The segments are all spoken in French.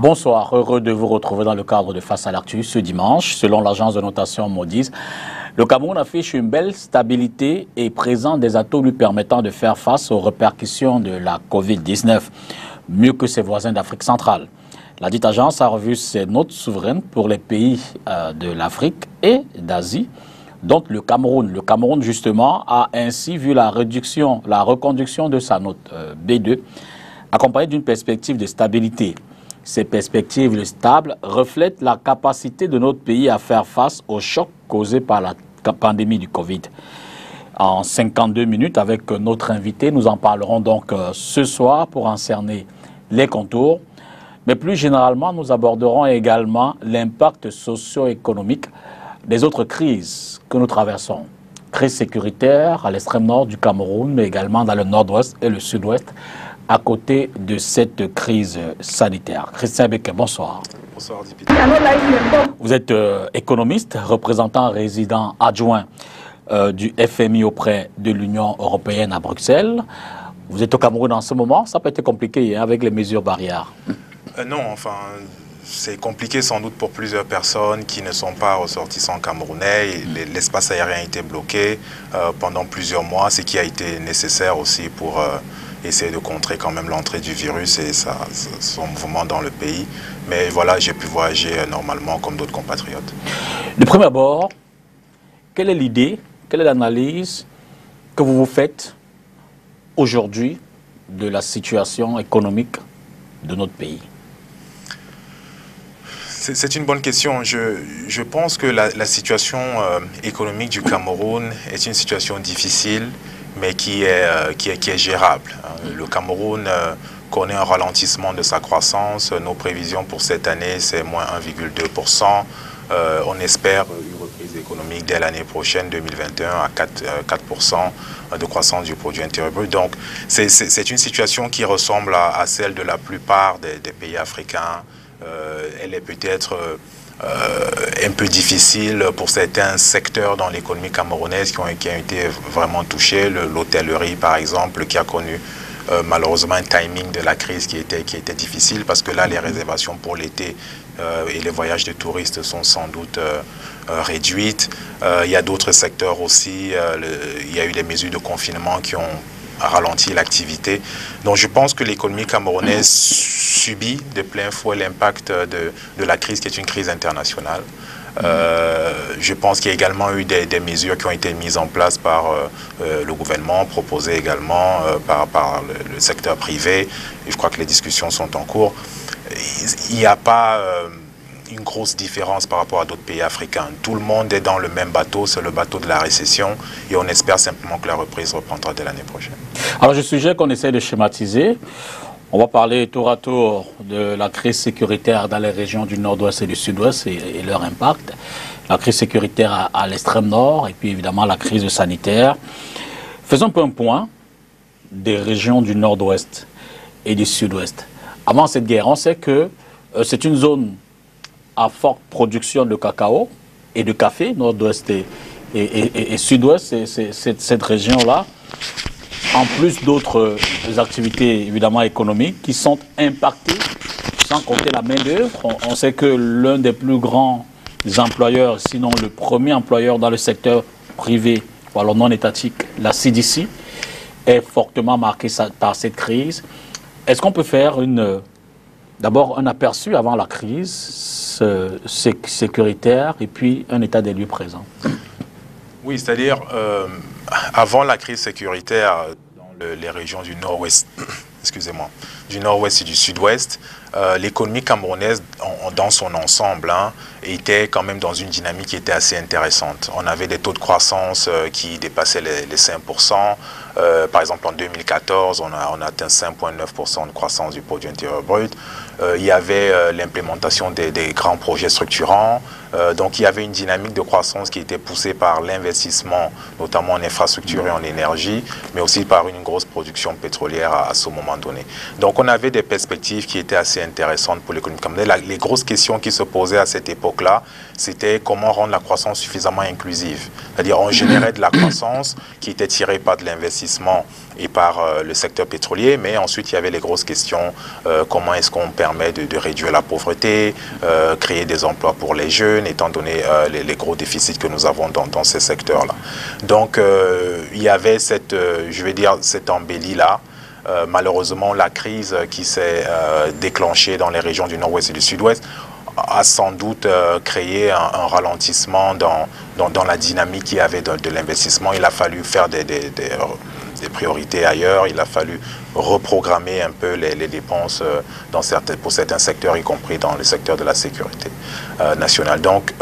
Bonsoir, heureux de vous retrouver dans le cadre de Face à l'actu ce dimanche. Selon l'agence de notation Moody's, le Cameroun affiche une belle stabilité et présente des atouts lui permettant de faire face aux répercussions de la Covid-19, mieux que ses voisins d'Afrique centrale. La dite agence a revu ses notes souveraines pour les pays de l'Afrique et d'Asie, dont le Cameroun. Le Cameroun, justement, a ainsi vu la reconduction de sa note B2, accompagnée d'une perspective de stabilité. Ces perspectives stables reflètent la capacité de notre pays à faire face aux chocs causés par la pandémie du Covid. En 52 minutes, avec notre invité, nous en parlerons donc ce soir pour en cerner les contours. Mais plus généralement, nous aborderons également l'impact socio-économique des autres crises que nous traversons. Crise sécuritaire à l'extrême nord du Cameroun, mais également dans le nord-ouest et le sud-ouest, à côté de cette crise sanitaire. Christian Becquet, bonsoir. Bonsoir, député. Vous êtes économiste, représentant résident adjoint du FMI auprès de l'Union européenne à Bruxelles. Vous êtes au Cameroun en ce moment, ça peut être compliqué avec les mesures barrières. Non, enfin, c'est compliqué sans doute pour plusieurs personnes qui ne sont pas ressortissants camerounais. L'espace aérien a été bloqué pendant plusieurs mois, ce qui a été nécessaire aussi pour essayer de contrer quand même l'entrée du virus et son mouvement dans le pays. Mais voilà, j'ai pu voyager normalement comme d'autres compatriotes. De prime abord, quelle est l'idée, quelle est l'analyse que vous vous faites aujourd'hui de la situation économique de notre pays? C'est une bonne question. Je pense que la situation économique du Cameroun est une situation difficile, mais qui est gérable. Le Cameroun connaît un ralentissement de sa croissance. Nos prévisions pour cette année, c'est moins 1,2%. On espère une reprise économique dès l'année prochaine, 2021, à 4% de croissance du produit intérieur brut. Donc, c'est une situation qui ressemble à celle de la plupart des pays africains. Elle est peut-être un peu difficile pour certains secteurs dans l'économie camerounaise qui ont été vraiment touchés. L'hôtellerie, par exemple, qui a connu malheureusement un timing de la crise qui était difficile parce que là, les réservations pour l'été et les voyages de touristes sont sans doute réduites. Il y a d'autres secteurs aussi. Il y a eu des mesures de confinement qui ont ralenti l'activité. Donc je pense que l'économie camerounaise subit de plein fouet l'impact de la crise qui est une crise internationale. Je pense qu'il y a également eu des mesures qui ont été mises en place par le gouvernement, proposées également par le secteur privé. Et je crois que les discussions sont en cours. Il n'y a pas une grosse différence par rapport à d'autres pays africains. Tout le monde est dans le même bateau, c'est le bateau de la récession et on espère simplement que la reprise reprendra dès l'année prochaine. Alors, je suggère qu'on essaie de schématiser. On va parler tour à tour de la crise sécuritaire dans les régions du nord-ouest et du sud-ouest et leur impact. La crise sécuritaire à l'extrême nord et puis évidemment la crise sanitaire. Faisons un peu un point des régions du nord-ouest et du sud-ouest. Avant cette guerre, on sait que c'est une zone à forte production de cacao et de café, nord-ouest et sud-ouest, cette région-là, en plus d'autres activités évidemment économiques qui sont impactées, sans compter la main-d'œuvre. On sait que l'un des plus grands employeurs, sinon le premier employeur dans le secteur privé, ou alors non étatique, la CDC, est fortement marquée par cette crise. Est-ce qu'on peut faire d'abord un aperçu avant la crise sécuritaire et puis un état des lieux présent? Oui, c'est-à-dire avant la crise sécuritaire dans les régions du nord-ouest, excusez-moi, du nord-ouest et du sud-ouest, l'économie camerounaise dans son ensemble était quand même dans une dynamique qui était assez intéressante. On avait des taux de croissance qui dépassaient les 5%. Par exemple, en 2014, on a atteint 5,9% de croissance du produit intérieur brut. Il y avait l'implémentation des grands projets structurants. Donc, il y avait une dynamique de croissance qui était poussée par l'investissement, notamment en infrastructure et en énergie, mais aussi par une grosse production pétrolière à ce moment donné. Donc, on avait des perspectives qui étaient assez intéressantes pour l'économie camerounaise. Les grosses questions qui se posaient à cette époque-là, c'était comment rendre la croissance suffisamment inclusive. C'est-à-dire, on générait de la croissance qui était tirée par de l'investissement et par le secteur pétrolier, mais ensuite il y avait les grosses questions, comment est-ce qu'on permet de réduire la pauvreté, créer des emplois pour les jeunes, étant donné les gros déficits que nous avons dans ces secteurs-là. Donc il y avait cette, je vais dire, cette embellie-là. Malheureusement, la crise qui s'est déclenchée dans les régions du nord-ouest et du sud-ouest a sans doute créé un ralentissement dans la dynamique qu'il y avait de l'investissement. Il a fallu faire des priorités ailleurs, il a fallu reprogrammer un peu les dépenses pour certains secteurs, y compris dans le secteur de la sécurité nationale. Donc,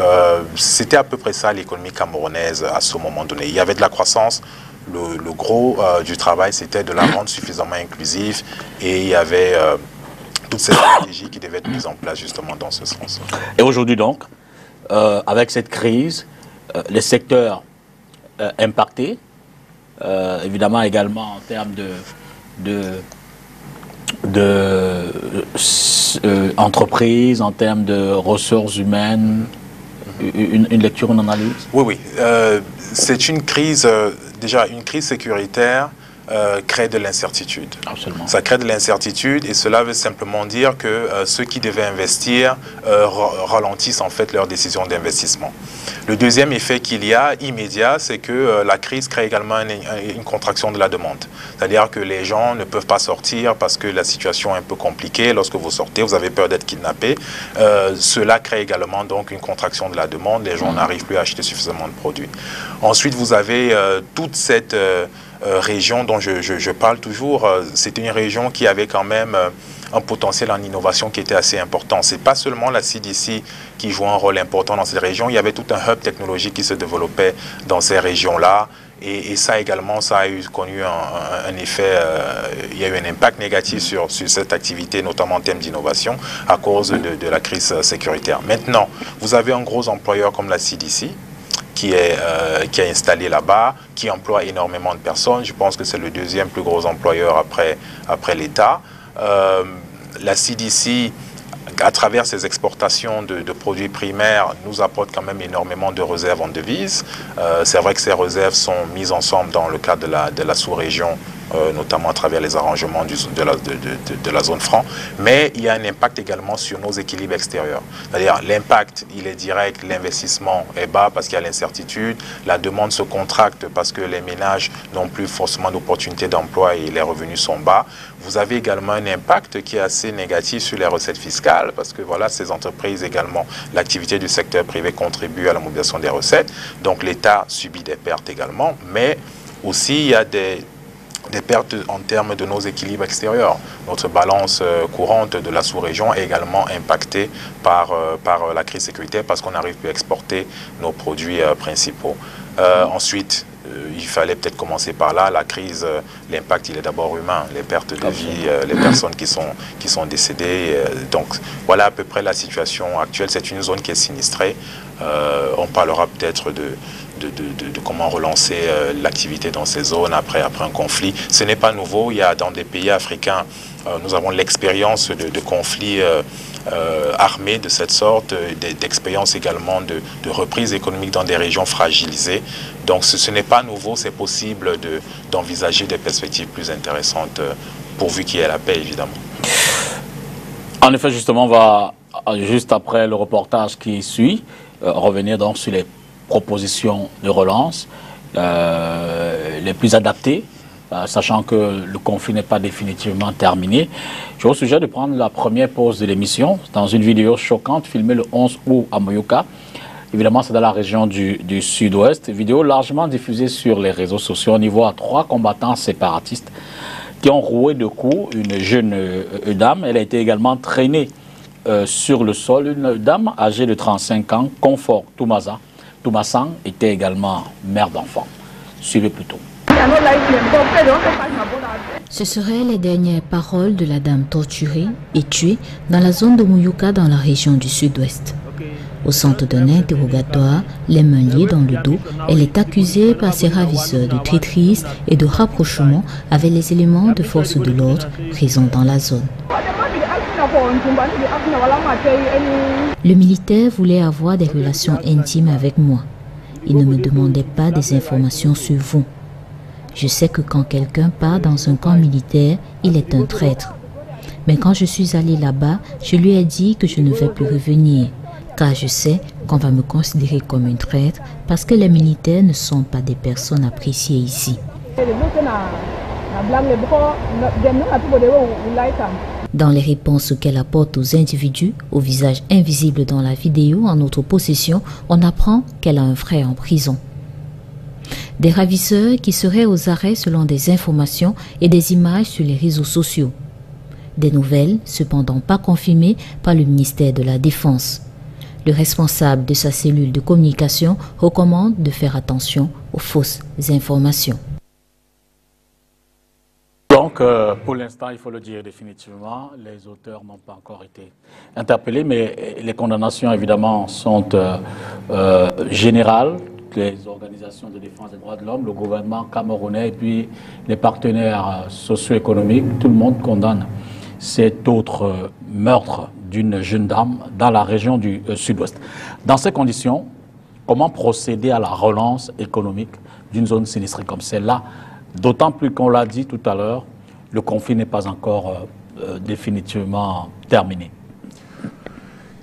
c'était à peu près ça l'économie camerounaise à ce moment donné. Il y avait de la croissance. Le gros du travail, c'était de la rendre suffisamment inclusive, et il y avait toutes ces stratégies qui devaient être mises en place justement dans ce sens. Et aujourd'hui donc, avec cette crise, les secteurs impactés, évidemment également en termes d'entreprises, en termes de ressources humaines, une lecture, une analyse? Oui, c'est une crise, déjà une crise sécuritaire crée de l'incertitude. Absolument. Ça crée de l'incertitude, et cela veut simplement dire que ceux qui devaient investir ralentissent en fait leurs décisions d'investissement. Le deuxième effet qu'il y a immédiat, c'est que la crise crée également une contraction de la demande. C'est-à-dire que les gens ne peuvent pas sortir parce que la situation est un peu compliquée. Lorsque vous sortez, vous avez peur d'être kidnappé. Cela crée également donc une contraction de la demande. Les gens n'arrivent plus à acheter suffisamment de produits. Ensuite, vous avez toute cette région dont je parle toujours. C'était une région qui avait quand même un potentiel en innovation qui était assez important. Ce n'est pas seulement la CDC qui joue un rôle important dans cette région, il y avait tout un hub technologique qui se développait dans ces régions-là. Et ça également, ça a connu un effet, il y a eu un impact négatif sur cette activité, notamment en termes d'innovation, à cause de la crise sécuritaire. Maintenant, vous avez un gros employeur comme la CDC, qui est installé là-bas, qui emploie énormément de personnes. Je pense que c'est le deuxième plus gros employeur après l'État. La CDC, à travers ses exportations de produits primaires, nous apporte quand même énormément de réserves en devises. C'est vrai que ces réserves sont mises ensemble dans le cadre de la sous-région, notamment à travers les arrangements de la zone franc, mais il y a un impact également sur nos équilibres extérieurs. C'est-à-dire l'impact, il est direct, l'investissement est bas parce qu'il y a l'incertitude, la demande se contracte parce que les ménages n'ont plus forcément d'opportunités d'emploi et les revenus sont bas. Vous avez également un impact qui est assez négatif sur les recettes fiscales parce que voilà, ces entreprises également, l'activité du secteur privé contribue à la mobilisation des recettes, donc l'État subit des pertes également, mais aussi il y a des pertes en termes de nos équilibres extérieurs. Notre balance courante de la sous-région est également impactée par la crise sécuritaire parce qu'on n'arrive plus à exporter nos produits principaux. Ensuite, il fallait peut-être commencer par là. La crise, l'impact, il est d'abord humain. Les pertes de vie, les personnes qui sont décédées. Donc, voilà à peu près la situation actuelle. C'est une zone qui est sinistrée. On parlera peut-être de comment relancer l'activité dans ces zones après un conflit. Ce n'est pas nouveau. Il y a dans des pays africains, nous avons l'expérience de conflits armés de cette sorte, d'expériences également de reprise économique dans des régions fragilisées. Donc ce n'est pas nouveau, c'est possible d'envisager des perspectives plus intéressantes pourvu qu'il y ait la paix, évidemment. En effet, justement, on va, juste après le reportage qui suit, revenir donc sur les propositions de relance les plus adaptées, sachant que le conflit n'est pas définitivement terminé. Je vous suggère de prendre la première pause de l'émission dans une vidéo choquante filmée le 11 août à Moyouka. Évidemment, c'est dans la région du sud-ouest. Vidéo largement diffusée sur les réseaux sociaux. On y voit 3 combattants séparatistes qui ont roué de coups une jeune dame. Elle a été également traînée sur le sol. Une dame âgée de 35 ans, Confort Toumassang, était également mère d'enfant. Suivez plutôt. Ce seraient les dernières paroles de la dame torturée et tuée dans la zone de Moyouka dans la région du sud-ouest. Au centre d'un interrogatoire, les mains liées dans le dos, elle est accusée par ses ravisseurs de traîtrise et de rapprochement avec les éléments de force de l'ordre présents dans la zone. Le militaire voulait avoir des relations intimes avec moi. Il ne me demandait pas des informations sur vous. Je sais que quand quelqu'un part dans un camp militaire, il est un traître. Mais quand je suis allé là-bas, je lui ai dit que je ne vais plus revenir, car je sais qu'on va me considérer comme une traître parce que les militaires ne sont pas des personnes appréciées ici. Dans les réponses qu'elle apporte aux individus, au visage invisible dans la vidéo en notre possession, on apprend qu'elle a un frère en prison. Des ravisseurs qui seraient aux arrêts selon des informations et des images sur les réseaux sociaux. Des nouvelles, cependant pas confirmées par le ministère de la Défense. Le responsable de sa cellule de communication recommande de faire attention aux fausses informations. Donc, pour l'instant, il faut le dire définitivement, les auteurs n'ont pas encore été interpellés, mais les condamnations, évidemment, sont générales. Les organisations de défense des droits de l'homme, le gouvernement camerounais et puis les partenaires socio-économiques, tout le monde condamne cet autre meurtre d'une jeune dame dans la région du sud-ouest. Dans ces conditions, comment procéder à la relance économique d'une zone sinistrée comme celle-là? D'autant plus qu'on l'a dit tout à l'heure, le conflit n'est pas encore définitivement terminé.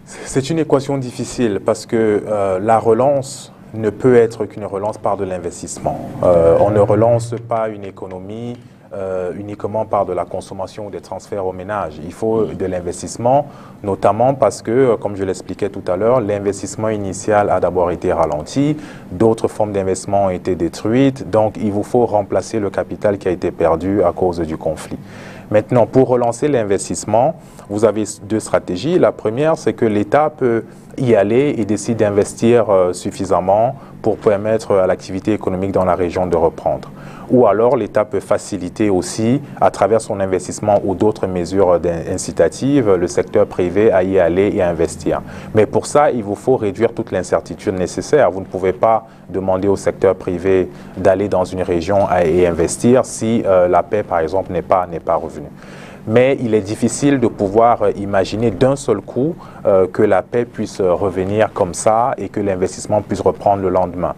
C'est une équation difficile parce que la relance ne peut être qu'une relance par de l'investissement. On ne relance pas une économie uniquement par de la consommation ou des transferts aux ménages. Il faut de l'investissement, notamment parce que, comme je l'expliquais tout à l'heure, l'investissement initial a d'abord été ralenti, d'autres formes d'investissement ont été détruites, donc il vous faut remplacer le capital qui a été perdu à cause du conflit. Maintenant, pour relancer l'investissement, vous avez deux stratégies. La première, c'est que l'État peut y aller et décide d'investir suffisamment pour permettre à l'activité économique dans la région de reprendre. Ou alors l'État peut faciliter aussi, à travers son investissement ou d'autres mesures incitatives, le secteur privé à y aller et à investir. Mais pour ça, il vous faut réduire toute l'incertitude nécessaire. Vous ne pouvez pas demander au secteur privé d'aller dans une région et investir si la paix, par exemple, n'est pas revenue. Mais il est difficile de pouvoir imaginer d'un seul coup que la paix puisse revenir comme ça et que l'investissement puisse reprendre le lendemain.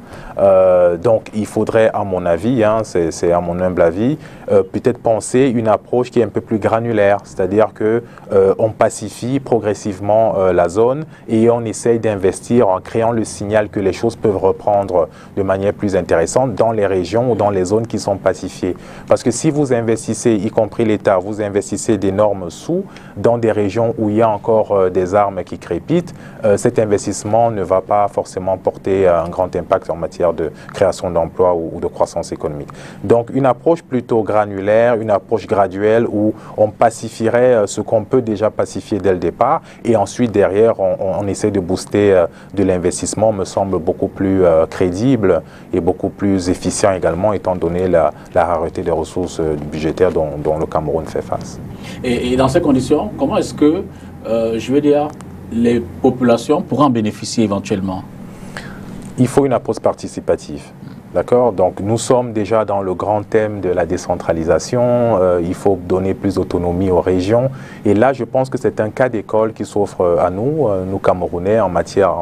Donc il faudrait, à mon avis, c'est à mon humble avis, peut-être penser une approche qui est un peu plus granulaire, c'est-à-dire qu'on pacifie progressivement la zone et on essaye d'investir en créant le signal que les choses peuvent reprendre de manière plus intéressante dans les régions ou dans les zones qui sont pacifiées. Parce que si vous investissez, y compris l'État, vous investissez d'énormes sous dans des régions où il y a encore des armes qui crépitent, cet investissement ne va pas forcément porter un grand impact en matière de création d'emplois ou de croissance économique. Donc une approche plutôt granulaire, une approche graduelle où on pacifierait ce qu'on peut déjà pacifier dès le départ et ensuite derrière on essaie de booster de l'investissement me semble beaucoup plus crédible et beaucoup plus efficient également étant donné la rareté des ressources budgétaires dont le Cameroun fait face. Et dans ces conditions, comment est-ce que, je veux dire, les populations pourront en bénéficier éventuellement? Il faut une approche participative. D'accord? Donc nous sommes déjà dans le grand thème de la décentralisation, il faut donner plus d'autonomie aux régions et là je pense que c'est un cas d'école qui s'offre à nous, nous Camerounais en matière,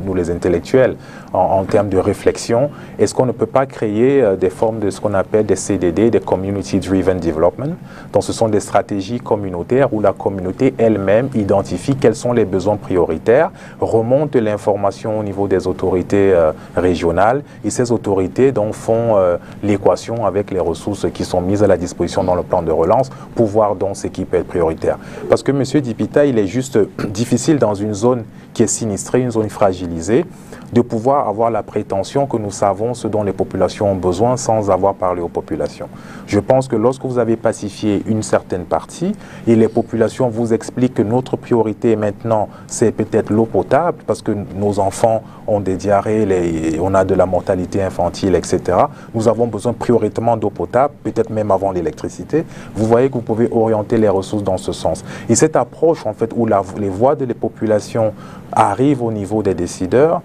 nous les intellectuels, en termes de réflexion. Est-ce qu'on ne peut pas créer des formes de ce qu'on appelle des CDD, des Community Driven Development? Donc ce sont des stratégies communautaires où la communauté elle-même identifie quels sont les besoins prioritaires, remonte l'information au niveau des autorités régionales et ces autorités donc font l'équation avec les ressources qui sont mises à la disposition dans le plan de relance pour voir donc ce qui peut être prioritaire. Parce que M. Dipita, il est juste difficile dans une zone qui est sinistrée, une zone fragilisée, de pouvoir avoir la prétention que nous savons ce dont les populations ont besoin sans avoir parlé aux populations. Je pense que lorsque vous avez pacifié une certaine partie et les populations vous expliquent que notre priorité maintenant c'est peut-être l'eau potable parce que nos enfants ont des diarrhées, on a de la mortalité infantile, etc. Nous avons besoin prioritairement d'eau potable, peut-être même avant l'électricité. Vous voyez que vous pouvez orienter les ressources dans ce sens. Et cette approche en fait où les voix de les populations arrivent au niveau des décideurs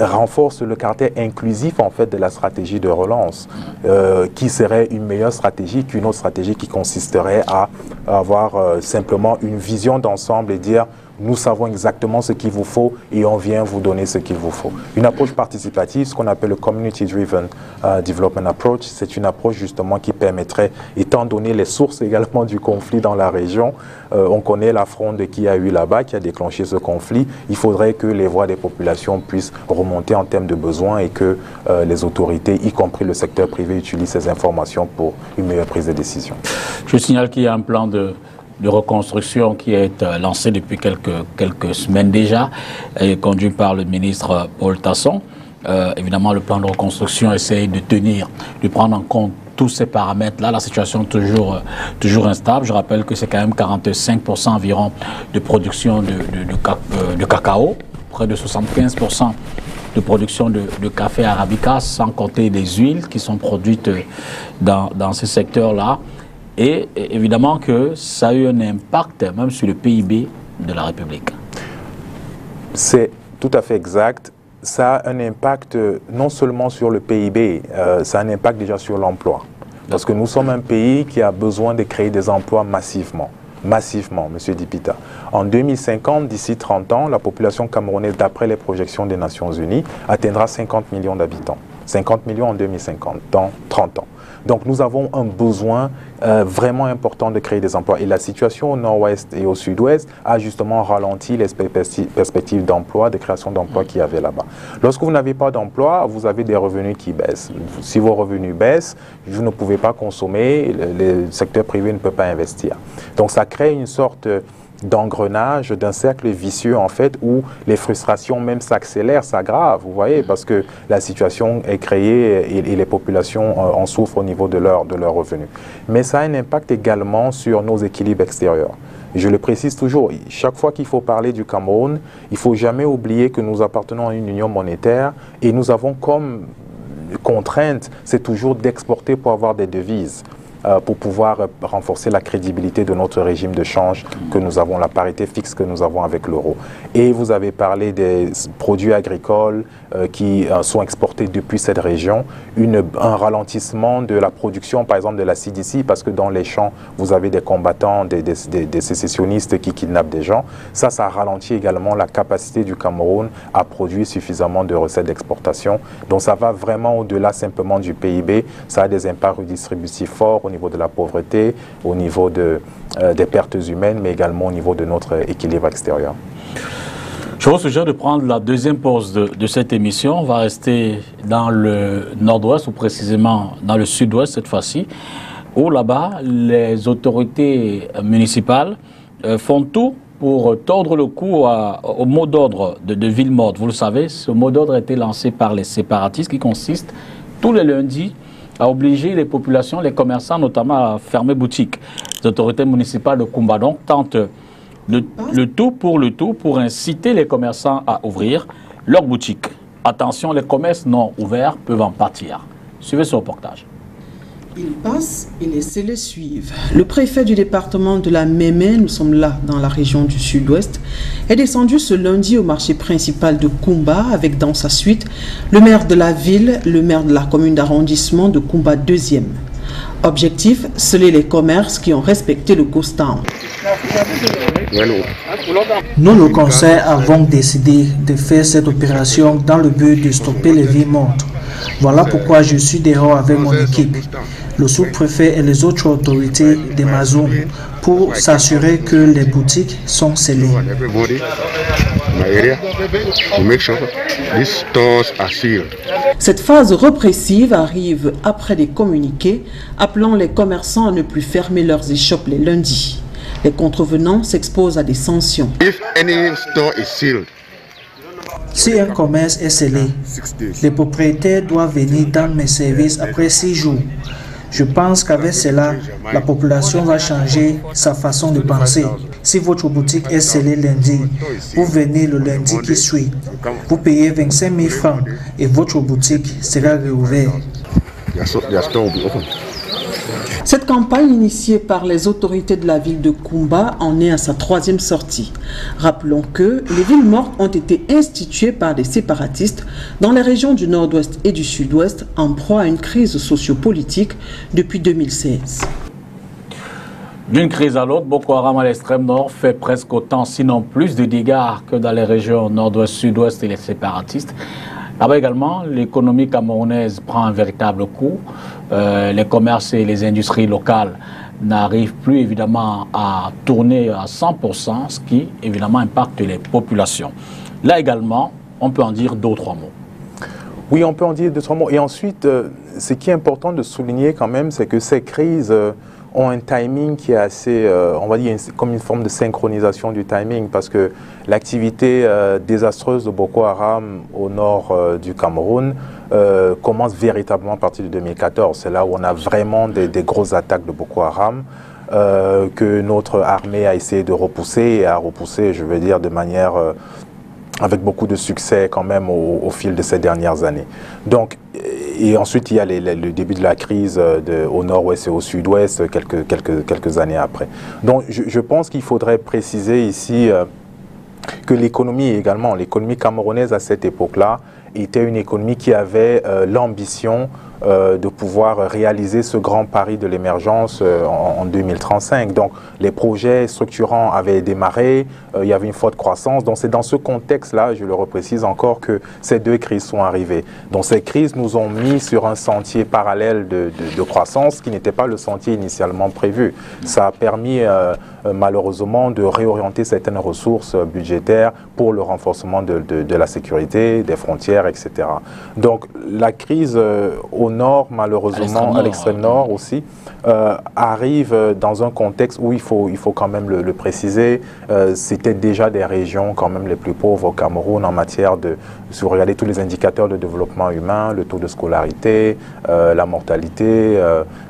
renforce le caractère inclusif en fait de la stratégie de relance, qui serait une meilleure stratégie qu'une autre stratégie qui consisterait à avoir simplement une vision d'ensemble et dire nous savons exactement ce qu'il vous faut et on vient vous donner ce qu'il vous faut. Une approche participative, ce qu'on appelle le Community Driven Development Approach, c'est une approche justement qui permettrait, étant donné les sources également du conflit dans la région, on connaît la fronde qu'il y a eu là-bas, qui a déclenché ce conflit, il faudrait que les voix des populations puissent remonter en termes de besoins et que les autorités, y compris le secteur privé, utilisent ces informations pour une meilleure prise de décision. Je signale qu'il y a un plan de reconstruction qui est lancé depuis quelques semaines déjà, et conduit par le ministre Paul Tasson. Évidemment, le plan de reconstruction essaye de prendre en compte tous ces paramètres-là, la situation toujours instable. Je rappelle que c'est quand même 45% environ de production de cacao, près de 75% de production de café arabica, sans compter les huiles qui sont produites dans ces secteurs-là. Et évidemment que ça a eu un impact même sur le PIB de la République. C'est tout à fait exact. Ça a un impact non seulement sur le PIB, ça a un impact déjà sur l'emploi. Parce que nous sommes un pays qui a besoin de créer des emplois massivement. Massivement, M. Dipita. En 2050, d'ici 30 ans, la population camerounaise, d'après les projections des Nations Unies, atteindra 50 millions d'habitants. 50 millions en 2050, dans 30 ans. Donc nous avons un besoin vraiment important de créer des emplois. Et la situation au nord-ouest et au sud-ouest a justement ralenti les perspectives d'emploi, de création d'emplois qu'il y avait là-bas. Lorsque vous n'avez pas d'emploi, vous avez des revenus qui baissent. Si vos revenus baissent, vous ne pouvez pas consommer, le secteur privé ne peut pas investir. Donc ça crée une sorte d'engrenage, d'un cercle vicieux en fait, où les frustrations même s'accélèrent, s'aggravent, vous voyez, parce que la situation est créée et les populations en souffrent au niveau de leurs revenus. Mais ça a un impact également sur nos équilibres extérieurs. Je le précise toujours, chaque fois qu'il faut parler du Cameroun, il ne faut jamais oublier que nous appartenons à une union monétaire et nous avons comme contrainte, c'est toujours d'exporter pour avoir des devises, pour pouvoir renforcer la crédibilité de notre régime de change que nous avons, la parité fixe que nous avons avec l'euro. Et vous avez parlé des produits agricoles qui sont exportés depuis cette région, un ralentissement de la production, par exemple de la CDC, parce que dans les champs, vous avez des combattants, des sécessionnistes qui kidnappent des gens. Ça ralentit également la capacité du Cameroun à produire suffisamment de recettes d'exportation. Donc ça va vraiment au-delà simplement du PIB, ça a des impacts redistributifs forts au niveau de la pauvreté, au niveau des pertes humaines, mais également au niveau de notre équilibre extérieur. Je vous suggère de prendre la deuxième pause de cette émission. On va rester dans le nord-ouest, ou précisément dans le sud-ouest cette fois-ci, où là-bas, les autorités municipales font tout pour tordre le cou au mot d'ordre de ville morte. Vous le savez, ce mot d'ordre a été lancé par les séparatistes qui consiste tous les lundis à obliger les populations, les commerçants notamment à fermer boutique. Les autorités municipales de Koumba donc tentent le tout pour inciter les commerçants à ouvrir leurs boutiques. Attention, les commerces non ouverts peuvent en pâtir. Suivez ce reportage. Il passe et les scellés suivent. Le préfet du département de la Mémé, nous sommes là dans la région du sud-ouest, est descendu ce lundi au marché principal de Koumba avec dans sa suite le maire de la ville, le maire de la commune d'arrondissement de Koumba 2e. Objectif, sceller les commerces qui ont respecté le ghost town. Nous, le conseil, avons décidé de faire cette opération dans le but de stopper les villes mortes. Voilà pourquoi je suis dehors avec mon équipe, le sous-préfet et les autres autorités de ma zone pour s'assurer que les boutiques sont scellées. Cette phase répressive arrive après des communiqués appelant les commerçants à ne plus fermer leurs échoppes les lundis. Les contrevenants s'exposent à des sanctions. Si un commerce est scellé, les propriétaires doivent venir dans mes services après 6 jours. Je pense qu'avec cela, la population va changer sa façon de penser. Si votre boutique est scellée lundi, vous venez le lundi qui suit. Vous payez 25 000 francs et votre boutique sera réouverte. Cette campagne initiée par les autorités de la ville de Koumba en est à sa 3e sortie. Rappelons que les villes mortes ont été instituées par des séparatistes dans les régions du nord-ouest et du sud-ouest en proie à une crise sociopolitique depuis 2016. D'une crise à l'autre, Boko Haram à l'extrême nord fait presque autant, sinon plus de dégâts que dans les régions nord-ouest, sud-ouest et les séparatistes. Là-bas également, l'économie camerounaise prend un véritable coup. Les commerces et les industries locales n'arrivent plus évidemment à tourner à 100%, ce qui évidemment impacte les populations. Là également, on peut en dire 2 ou 3 mots. Oui, on peut en dire 2 ou 3 mots. Et ensuite, ce qui est important de souligner quand même, c'est que ces crises ont un timing qui est assez, on va dire, comme une forme de synchronisation du timing, parce que l'activité désastreuse de Boko Haram au nord du Cameroun commence véritablement à partir de 2014. C'est là où on a vraiment des grosses attaques de Boko Haram que notre armée a essayé de repousser, et a repoussé, je veux dire, de manière avec beaucoup de succès quand même au fil de ces dernières années. Donc, et ensuite, il y a le début de la crise au nord-ouest et au sud-ouest quelques années après. Donc, je pense qu'il faudrait préciser ici que l'économie également, l'économie camerounaise à cette époque-là, était une économie qui avait l'ambition de pouvoir réaliser ce grand pari de l'émergence en 2035. Donc les projets structurants avaient démarré, il y avait une forte croissance. Donc c'est dans ce contexte-là, je le reprécise encore, que ces 2 crises sont arrivées. Donc ces crises nous ont mis sur un sentier parallèle de croissance qui n'était pas le sentier initialement prévu. Ça a permis malheureusement de réorienter certaines ressources budgétaires pour le renforcement de la sécurité, des frontières, etc. Donc la crise au nord, malheureusement, à l'extrême nord aussi, arrive dans un contexte où il faut quand même le préciser, c'était déjà des régions quand même les plus pauvres au Cameroun en matière de, si vous regardez tous les indicateurs de développement humain, le taux de scolarité, la mortalité,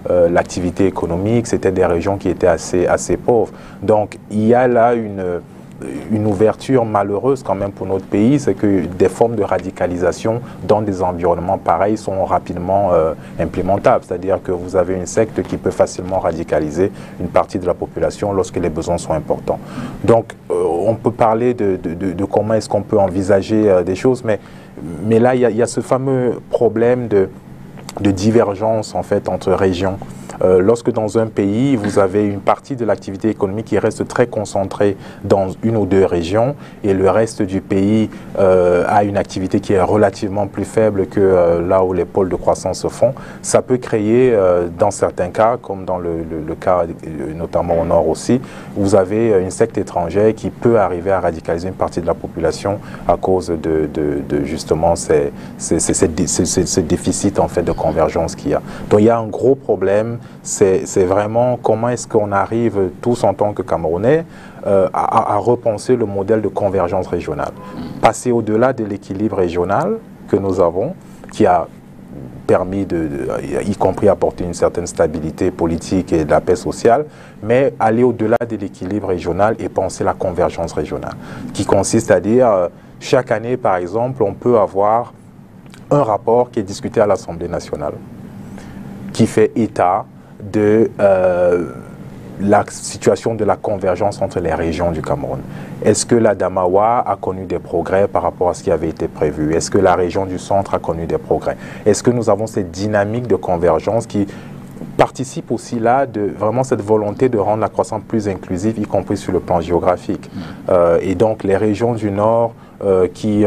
l'activité économique, c'était des régions qui étaient assez pauvres. Donc il y a là une ouverture malheureuse quand même pour notre pays, c'est que des formes de radicalisation dans des environnements pareils sont rapidement implémentables. C'est-à-dire que vous avez une secte qui peut facilement radicaliser une partie de la population lorsque les besoins sont importants. Donc on peut parler de comment est-ce qu'on peut envisager des choses, mais là il y a ce fameux problème de divergence en fait entre régions. Lorsque dans un pays, vous avez une partie de l'activité économique qui reste très concentrée dans 1 ou 2 régions et le reste du pays a une activité qui est relativement plus faible que là où les pôles de croissance se font, ça peut créer, dans certains cas, comme dans le cas notamment au nord aussi, vous avez une secte étrangère qui peut arriver à radicaliser une partie de la population à cause de justement ces déficits en fait, de convergence qu'il y a. Donc il y a un gros problème. C'est vraiment comment est-ce qu'on arrive tous en tant que Camerounais à repenser le modèle de convergence régionale. Passer au-delà de l'équilibre régional que nous avons, qui a permis y compris apporter une certaine stabilité politique et de la paix sociale, mais aller au-delà de l'équilibre régional et penser la convergence régionale, qui consiste à dire, chaque année par exemple, on peut avoir un rapport qui est discuté à l'Assemblée nationale, qui fait état de la situation de la convergence entre les régions du Cameroun. Est-ce que la Damawa a connu des progrès par rapport à ce qui avait été prévu? Est-ce que la région du centre a connu des progrès? Est-ce que nous avons cette dynamique de convergence qui participe aussi là de vraiment cette volonté de rendre la croissance plus inclusive, y compris sur le plan géographique. Et donc les régions du Nord qui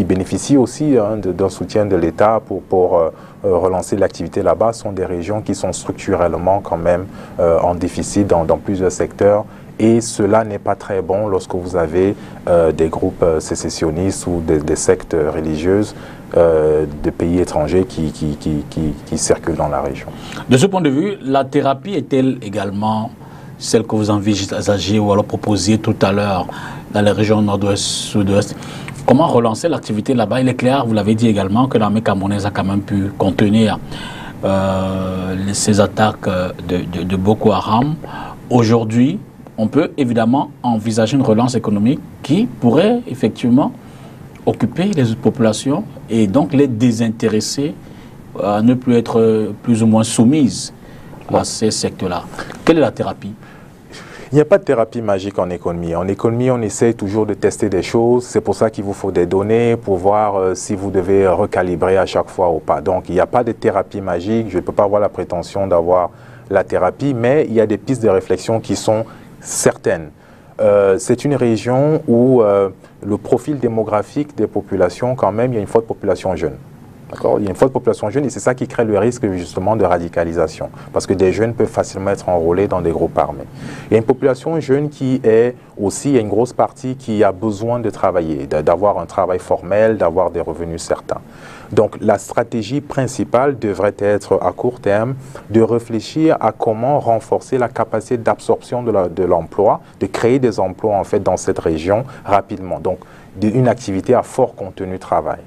bénéficient aussi d'un soutien de l'État pour relancer l'activité là-bas sont des régions qui sont structurellement quand même en déficit dans plusieurs secteurs. Et cela n'est pas très bon lorsque vous avez des groupes sécessionnistes ou des sectes religieuses de pays étrangers qui circulent dans la région. De ce point de vue, la thérapie est-elle également celle que vous envisagez ou alors proposiez tout à l'heure dans les régions nord-ouest, sud-ouest? Comment relancer l'activité là-bas? Il est clair, vous l'avez dit également, que l'armée camerounaise a quand même pu contenir ces attaques de Boko Haram. Aujourd'hui, on peut évidemment envisager une relance économique qui pourrait effectivement occuper les populations et donc les désintéresser à ne plus être plus ou moins soumises à ces secteurs-là. Quelle est la thérapie? Il n'y a pas de thérapie magique en économie. En économie, on essaie toujours de tester des choses. C'est pour ça qu'il vous faut des données pour voir si vous devez recalibrer à chaque fois ou pas. Donc, il n'y a pas de thérapie magique. Je ne peux pas avoir la prétention d'avoir la thérapie, mais il y a des pistes de réflexion qui sont certaines. C'est une région où le profil démographique des populations, quand même, il y a une forte population jeune. Il y a une forte population jeune et c'est ça qui crée le risque justement de radicalisation. Parce que des jeunes peuvent facilement être enrôlés dans des groupes armés. Il y a une population jeune qui est aussi, il y a une grosse partie qui a besoin de travailler, d'avoir un travail formel, d'avoir des revenus certains. Donc la stratégie principale devrait être à court terme de réfléchir à comment renforcer la capacité d'absorption de l'emploi, de créer des emplois en fait dans cette région rapidement. Donc une activité à fort contenu travail.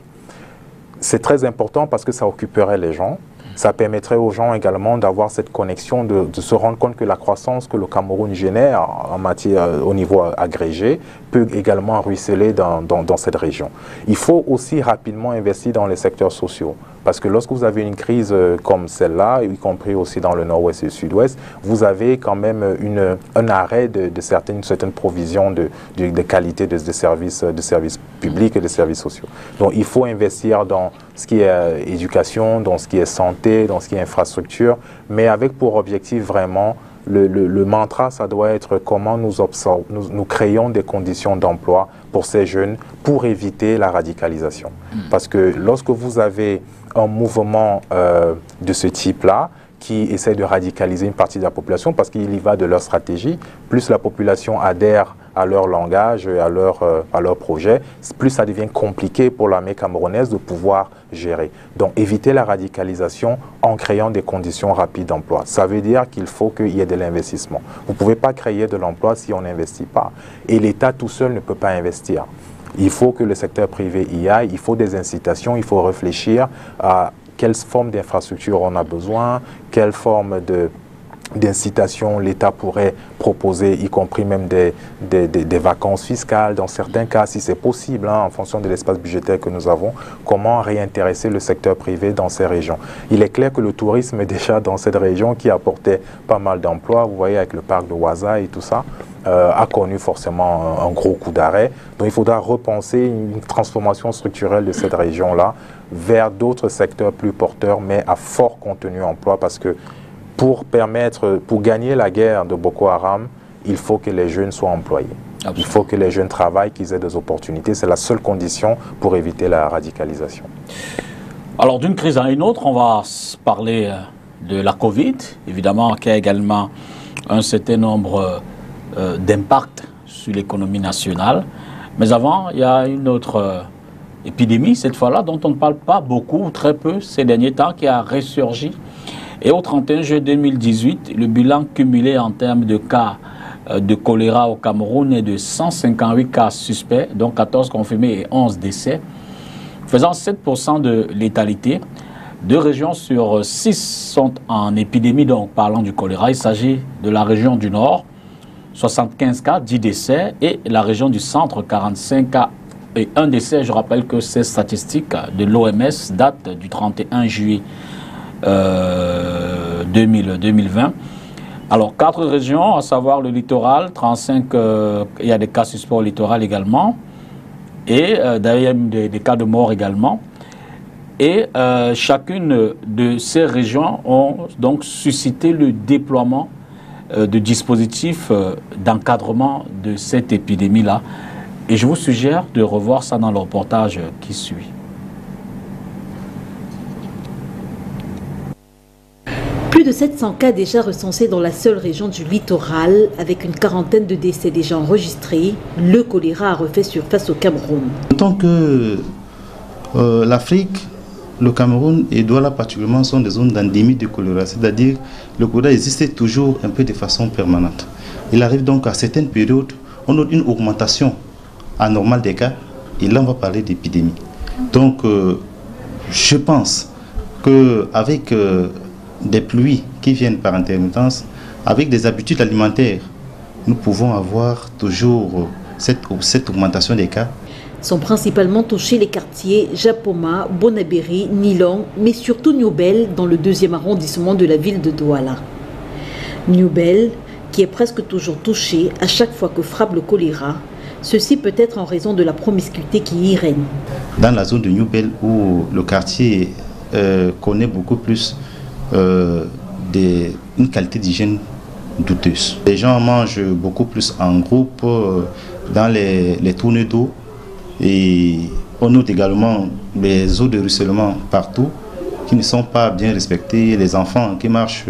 C'est très important parce que ça occuperait les gens. Ça permettrait aux gens également d'avoir cette connexion, de se rendre compte que la croissance que le Cameroun génère en matière, au niveau agrégé peut également ruisseler dans cette région. Il faut aussi rapidement investir dans les secteurs sociaux. Parce que lorsque vous avez une crise comme celle-là, y compris aussi dans le nord-ouest et le sud-ouest, vous avez quand même un arrêt de certaines provisions de qualité de services publics et de services sociaux. Donc il faut investir dans ce qui est éducation, dans ce qui est santé, dans ce qui est infrastructure, mais avec pour objectif vraiment le mantra, ça doit être comment nous créons des conditions d'emploi pour ces jeunes pour éviter la radicalisation. Parce que lorsque vous avez un mouvement de ce type-là, qui essaie de radicaliser une partie de la population parce qu'il y va de leur stratégie, plus la population adhère à leur langage, à leur projet, plus ça devient compliqué pour l'armée camerounaise de pouvoir gérer. Donc éviter la radicalisation en créant des conditions rapides d'emploi. Ça veut dire qu'il faut qu'il y ait de l'investissement. Vous ne pouvez pas créer de l'emploi si on n'investit pas. Et l'État tout seul ne peut pas investir. Il faut que le secteur privé y aille, il faut des incitations, il faut réfléchir à quelle forme d'infrastructure on a besoin, quelle forme d'incitation l'État pourrait proposer, y compris même des vacances fiscales, dans certains cas, si c'est possible, en fonction de l'espace budgétaire que nous avons, comment réintéresser le secteur privé dans ces régions. Il est clair que le tourisme est déjà dans cette région qui apportait pas mal d'emplois, vous voyez avec le parc de Ouaza et tout ça, a connu forcément un gros coup d'arrêt. Donc il faudra repenser une transformation structurelle de cette région-là vers d'autres secteurs plus porteurs, mais à fort contenu emploi, parce que pour gagner la guerre de Boko Haram, il faut que les jeunes soient employés. Absolument. Il faut que les jeunes travaillent, qu'ils aient des opportunités. C'est la seule condition pour éviter la radicalisation. Alors d'une crise à une autre, on va parler de la Covid, évidemment, qui a également un certain nombre d'impacts sur l'économie nationale. Mais avant, il y a une autre épidémie, cette fois-là, dont on ne parle pas beaucoup, ou très peu, ces derniers temps, qui a ressurgi. Et au 31 juillet 2018, le bilan cumulé en termes de cas de choléra au Cameroun est de 158 cas suspects, dont 14 confirmés et 11 décès, faisant 7% de létalité. 2 régions sur 6 sont en épidémie, donc parlant du choléra. Il s'agit de la région du Nord, 75 cas, 10 décès, et la région du Centre, 45 cas et 1 décès. Je rappelle que ces statistiques de l'OMS datent du 31 juillet 2020. Alors, 4 régions, à savoir le littoral, 35, il y a des cas suspects au littoral également, et d'ailleurs des cas de mort également. Et chacune de ces régions ont donc suscité le déploiement de dispositifs d'encadrement de cette épidémie-là. Et je vous suggère de revoir ça dans le reportage qui suit. Plus de 700 cas déjà recensés dans la seule région du littoral, avec une quarantaine de décès déjà enregistrés, le choléra a refait surface au Cameroun. En tant que l'Afrique, le Cameroun et Douala particulièrement sont des zones d'endémie de choléra, c'est-à-dire le choléra existe toujours un peu de façon permanente. Il arrive donc à certaines périodes, on note une augmentation anormale des cas, et là on va parler d'épidémie. Donc je pense qu'avec des pluies qui viennent par intermittence, avec des habitudes alimentaires, nous pouvons avoir toujours cette augmentation des cas. Sont principalement touchés les quartiers Japoma, Bonabéry, Nilong, mais surtout Newbel dans le 2e arrondissement de la ville de Douala. Newbel, qui est presque toujours touché à chaque fois que frappe le choléra, ceci peut être en raison de la promiscuité qui y règne. Dans la zone de Newbel, où le quartier connaît beaucoup plus une qualité d'hygiène douteuse. Les gens mangent beaucoup plus en groupe dans les tournées d'eau et on note également les eaux de ruissellement partout qui ne sont pas bien respectées. Les enfants qui marchent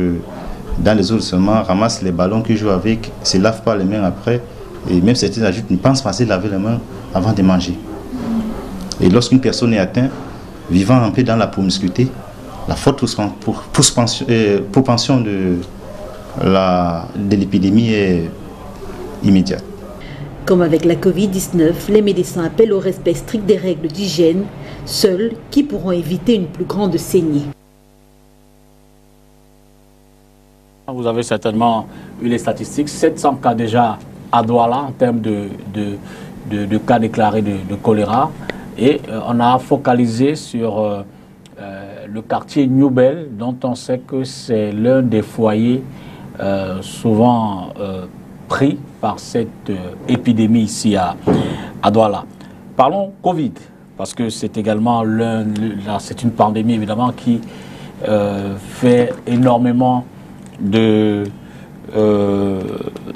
dans les eaux de ruissellement ramassent les ballons qu'ils jouent avec, ne se lavent pas les mains après et même certains adultes ne pensent pas à laver les mains avant de manger. Et lorsqu'une personne est atteinte, vivant un peu dans la promiscuité, la forte propension de l'épidémie est immédiate. Comme avec la Covid-19, les médecins appellent au respect strict des règles d'hygiène, seuls qui pourront éviter une plus grande saignée. Vous avez certainement eu les statistiques, 700 cas déjà à Douala en termes de cas déclarés de choléra. Et on a focalisé sur le quartier Newbel, dont on sait que c'est l'un des foyers souvent pris par cette épidémie ici à Douala. Parlons Covid, parce que c'est également c'est une pandémie évidemment qui fait énormément de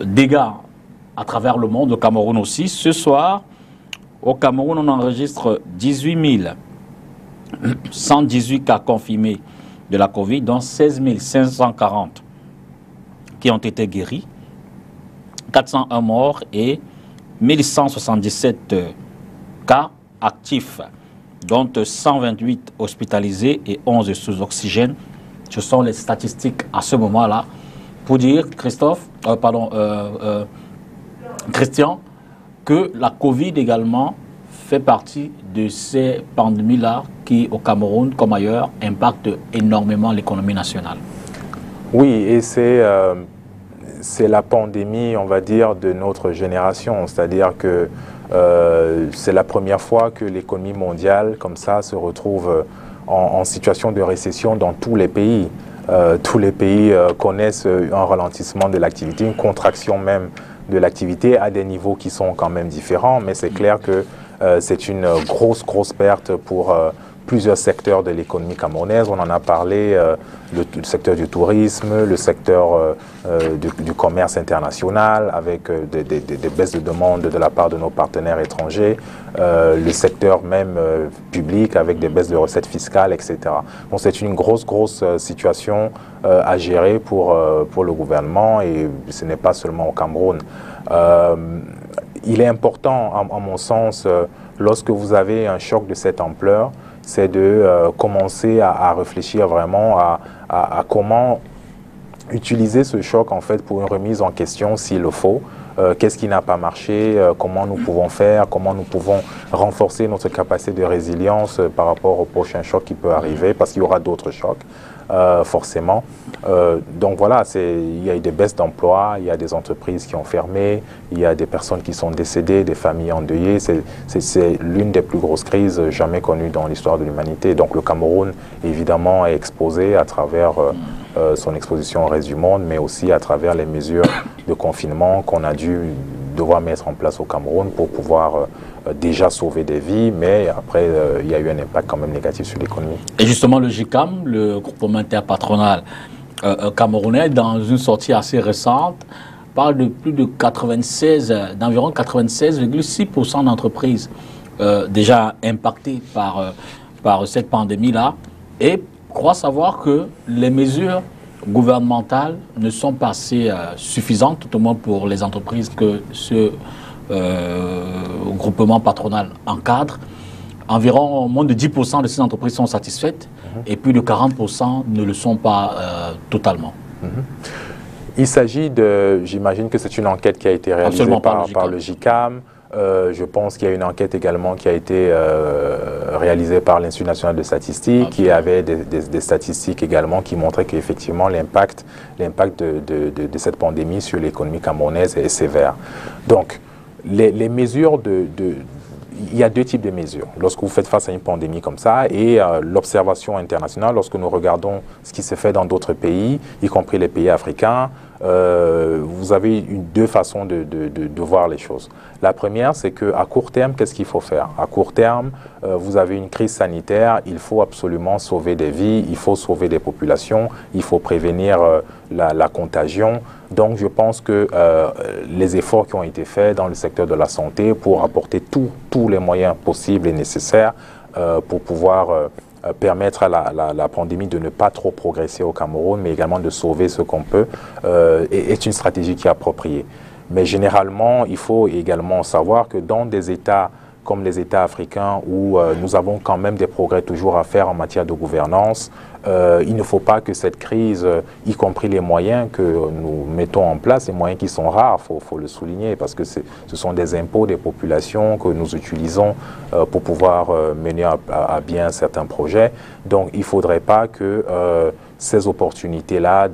dégâts à travers le monde, au Cameroun aussi. Ce soir, au Cameroun, on enregistre 18 118 cas confirmés de la Covid, dont 16 540 qui ont été guéris, 401 morts et 1177 cas actifs, dont 128 hospitalisés et 11 sous oxygène. Ce sont les statistiques à ce moment-là. Pour dire, Christian, que la Covid également fait partie de ces pandémies-là qui, au Cameroun comme ailleurs, impactent énormément l'économie nationale. Oui, et c'est la pandémie, on va dire, de notre génération. C'est-à-dire que c'est la première fois que l'économie mondiale, comme ça, se retrouve en situation de récession dans tous les pays. Tous les pays connaissent un ralentissement de l'activité, une contraction même de l'activité à des niveaux qui sont quand même différents, mais c'est clair que c'est une grosse perte pour plusieurs secteurs de l'économie camerounaise. On en a parlé, le secteur du tourisme, le secteur du commerce international, avec des baisses de demande de la part de nos partenaires étrangers, le secteur même public, avec des baisses de recettes fiscales, etc. Donc c'est une grosse situation à gérer pour le gouvernement, et ce n'est pas seulement au Cameroun. Il est important, à mon sens, lorsque vous avez un choc de cette ampleur, c'est de commencer à réfléchir vraiment à comment utiliser ce choc en fait pour une remise en question s'il le faut. Qu'est-ce qui n'a pas marché, comment nous pouvons faire, comment nous pouvons renforcer notre capacité de résilience par rapport au prochain choc qui peut arriver, parce qu'il y aura d'autres chocs. Forcément. Donc voilà, il y a eu des baisses d'emploi, il y a des entreprises qui ont fermé, il y a des personnes qui sont décédées, des familles endeuillées. C'est l'une des plus grosses crises jamais connues dans l'histoire de l'humanité. Donc le Cameroun, évidemment, est exposé à travers son exposition au reste du monde, mais aussi à travers les mesures de confinement qu'on a dû devoir mettre en place au Cameroun pour pouvoir déjà sauver des vies, mais après, il y a eu un impact quand même négatif sur l'économie. Et justement, le GICAM, le groupement interpatronal camerounais, dans une sortie assez récente, parle de plus de d'environ 96,6% d'entreprises déjà impactées par cette pandémie-là, et croit savoir que les mesures gouvernementales ne sont pas assez suffisantes, tout au moins pour les entreprises que ce groupement patronal encadre. Environ moins de 10% de ces entreprises sont satisfaites et plus de 40% ne le sont pas totalement. Il s'agit j'imagine que c'est une enquête qui a été réalisée par le GICAM. Je pense qu'il y a une enquête également qui a été réalisée par l'Institut national de statistique, qui avait des statistiques également qui montraient qu'effectivement l'impact de cette pandémie sur l'économie camerounaise est sévère. Donc, les mesures il y a deux types de mesures lorsque vous faites face à une pandémie comme ça, et l'observation internationale, lorsque nous regardons ce qui se fait dans d'autres pays, y compris les pays africains, vous avez deux façons de voir les choses. La première, c'est qu'à court terme, qu'est-ce qu'il faut faire? À court terme, vous avez une crise sanitaire, il faut absolument sauver des vies, il faut sauver des populations, il faut prévenir la contagion. Donc je pense que les efforts qui ont été faits dans le secteur de la santé pour apporter tous les moyens possibles et nécessaires pour pouvoir permettre à la pandémie de ne pas trop progresser au Cameroun, mais également de sauver ce qu'on peut, est une stratégie qui est appropriée. Mais généralement, il faut également savoir que dans des États comme les États africains où nous avons quand même des progrès toujours à faire en matière de gouvernance, il ne faut pas que cette crise, y compris les moyens que nous mettons en place, les moyens qui sont rares, faut le souligner, parce que ce sont des impôts des populations que nous utilisons pour pouvoir mener à bien certains projets. Donc il ne faudrait pas que ces opportunités-là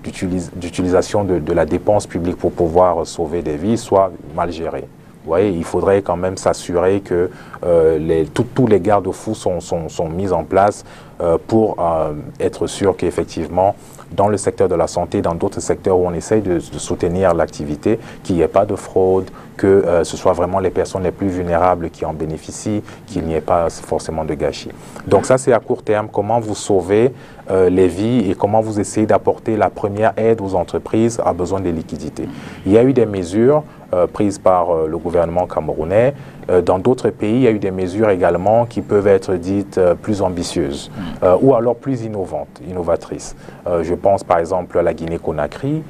d'utilisation de la dépense publique pour pouvoir sauver des vies soient mal gérées. Vous voyez, il faudrait quand même s'assurer que tous les garde-fous sont mis en place pour être sûr qu'effectivement, dans le secteur de la santé, dans d'autres secteurs où on essaye de soutenir l'activité, qu'il n'y ait pas de fraude, que ce soit vraiment les personnes les plus vulnérables qui en bénéficient, qu'il n'y ait pas forcément de gâchis. Donc ça, c'est à court terme, comment vous sauvez les vies et comment vous essayez d'apporter la première aide aux entreprises à besoin de liquidités. Il y a eu des mesures prises par le gouvernement camerounais. Dans d'autres pays, il y a eu des mesures également qui peuvent être dites plus ambitieuses ou alors plus innovatrices. Je pense par exemple à la Guinée-Conakry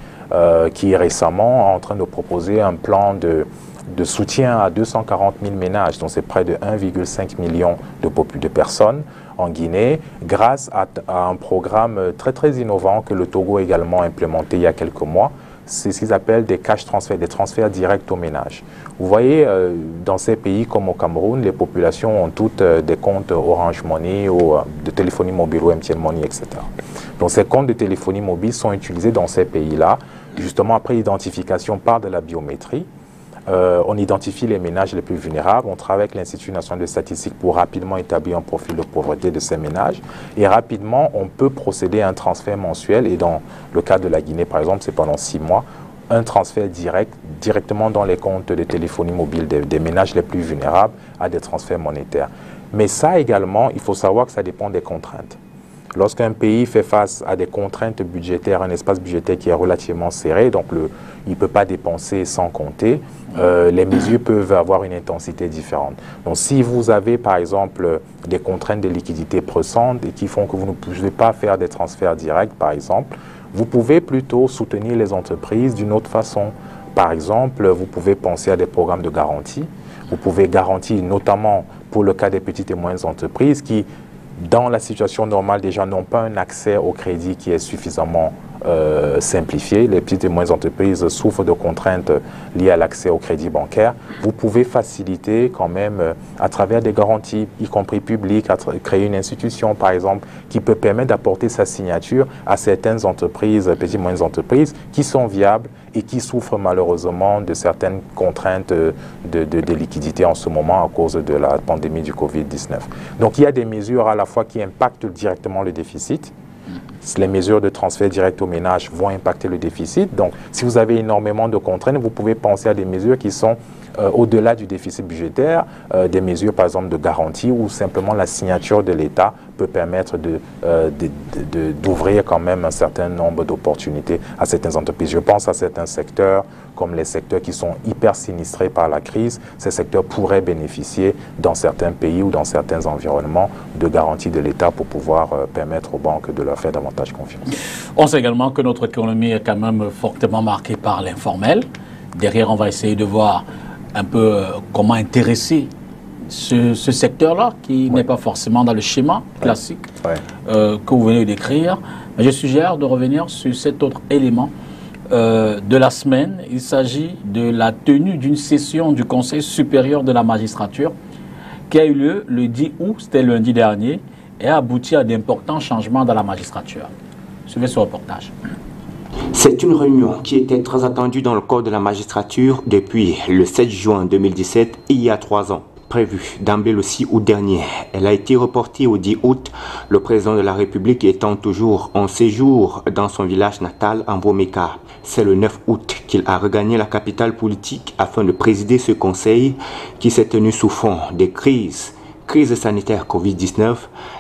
qui est récemment en train de proposer un plan de soutien à 240 000 ménages, donc c'est près de 1,5 million de personnes en Guinée, grâce à un programme très innovant que le Togo a également implémenté il y a quelques mois. C'est ce qu'ils appellent des cash transferts, des transferts directs aux ménages. Vous voyez, dans ces pays comme au Cameroun, les populations ont toutes des comptes Orange Money ou de téléphonie mobile ou MTN Money, etc. Donc ces comptes de téléphonie mobile sont utilisés dans ces pays-là, justement après identification par de la biométrie. On identifie les ménages les plus vulnérables, on travaille avec l'Institut national de statistique pour rapidement établir un profil de pauvreté de ces ménages et rapidement on peut procéder à un transfert mensuel et dans le cas de la Guinée par exemple c'est pendant 6 mois, un transfert directement dans les comptes de téléphonie mobile des ménages les plus vulnérables à des transferts monétaires. Mais ça également, il faut savoir que ça dépend des contraintes. Lorsqu'un pays fait face à des contraintes budgétaires, un espace budgétaire qui est relativement serré, donc il ne peut pas dépenser sans compter, les mesures peuvent avoir une intensité différente. Donc si vous avez par exemple des contraintes de liquidité pressantes et qui font que vous ne pouvez pas faire des transferts directs par exemple, vous pouvez plutôt soutenir les entreprises d'une autre façon. Par exemple, vous pouvez penser à des programmes de garantie. Vous pouvez garantir notamment pour le cas des petites et moyennes entreprises qui dans la situation normale, déjà, n'ont pas un accès au crédit qui est suffisamment simplifié. Les petites et moyennes entreprises souffrent de contraintes liées à l'accès au crédit bancaire. Vous pouvez faciliter quand même à travers des garanties, y compris publiques, créer une institution, par exemple, qui peut permettre d'apporter sa signature à certaines entreprises, petites et moyennes entreprises, qui sont viables et qui souffrent malheureusement de certaines contraintes de liquidité en ce moment à cause de la pandémie du Covid-19. Donc il y a des mesures à la fois qui impactent directement le déficit. Les mesures de transfert direct aux ménages vont impacter le déficit. Donc si vous avez énormément de contraintes, vous pouvez penser à des mesures qui sont au-delà du déficit budgétaire, des mesures par exemple de garantie ou simplement la signature de l'État peut permettre d'ouvrir quand même un certain nombre d'opportunités à certaines entreprises. Je pense à certains secteurs comme les secteurs qui sont hyper sinistrés par la crise. Ces secteurs pourraient bénéficier dans certains pays ou dans certains environnements de garanties de l'État pour pouvoir permettre aux banques de leur faire davantage confiance. On sait également que notre économie est quand même fortement marquée par l'informel. Derrière, on va essayer de voir un peu comment intéresser ce secteur-là, qui n'est pas forcément dans le schéma classique que vous venez d'écrire. Mais je suggère de revenir sur cet autre élément de la semaine. Il s'agit de la tenue d'une session du Conseil supérieur de la magistrature qui a eu lieu le 10 août, c'était lundi dernier, et a abouti à d'importants changements dans la magistrature. Suivez ce reportage. C'est une réunion qui était très attendue dans le corps de la magistrature depuis le 7 juin 2017, il y a 3 ans. prévue d'emblée le 6 août dernier. Elle a été reportée au 10 août, le président de la République étant toujours en séjour dans son village natal, Mbomeka. C'est le 9 août qu'il a regagné la capitale politique afin de présider ce conseil qui s'est tenu sous fond des crises. Crise sanitaire Covid-19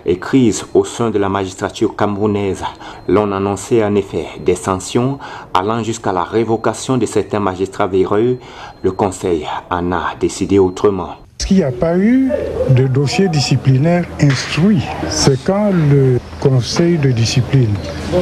et crise au sein de la magistrature camerounaise. L'on annonçait en effet des sanctions allant jusqu'à la révocation de certains magistrats véreux. Le Conseil en a décidé autrement. Parce qu'il n'y a pas eu de dossier disciplinaire instruit. C'est quand le Conseil de discipline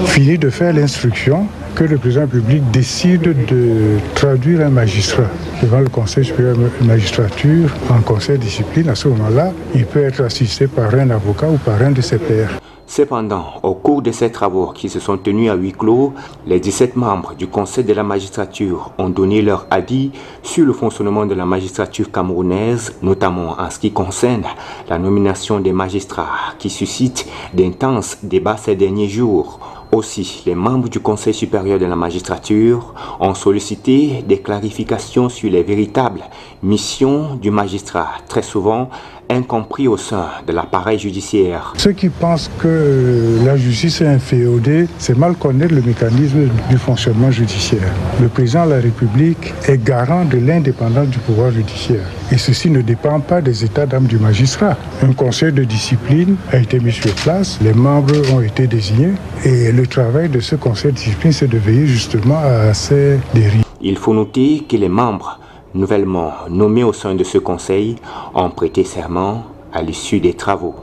finit de faire l'instruction que le président public décide de traduire un magistrat devant le Conseil supérieur de magistrature en conseil de discipline. À ce moment-là, il peut être assisté par un avocat ou par un de ses pairs. Cependant, au cours de ces travaux qui se sont tenus à huis clos, les 17 membres du Conseil de la magistrature ont donné leur avis sur le fonctionnement de la magistrature camerounaise, notamment en ce qui concerne la nomination des magistrats qui suscite d'intenses débats ces derniers jours. Aussi, les membres du Conseil supérieur de la magistrature ont sollicité des clarifications sur les véritables missions du magistrat, très souvent incompris au sein de l'appareil judiciaire. Ceux qui pensent que la justice est inféodée, c'est mal connaître le mécanisme du fonctionnement judiciaire. Le président de la République est garant de l'indépendance du pouvoir judiciaire. Et ceci ne dépend pas des états d'âme du magistrat. Un conseil de discipline a été mis sur place, les membres ont été désignés et le travail de ce conseil de discipline, c'est de veiller justement à ces dérives. Il faut noter que les membres nouvellement nommés au sein de ce conseil ont prêté serment à l'issue des travaux.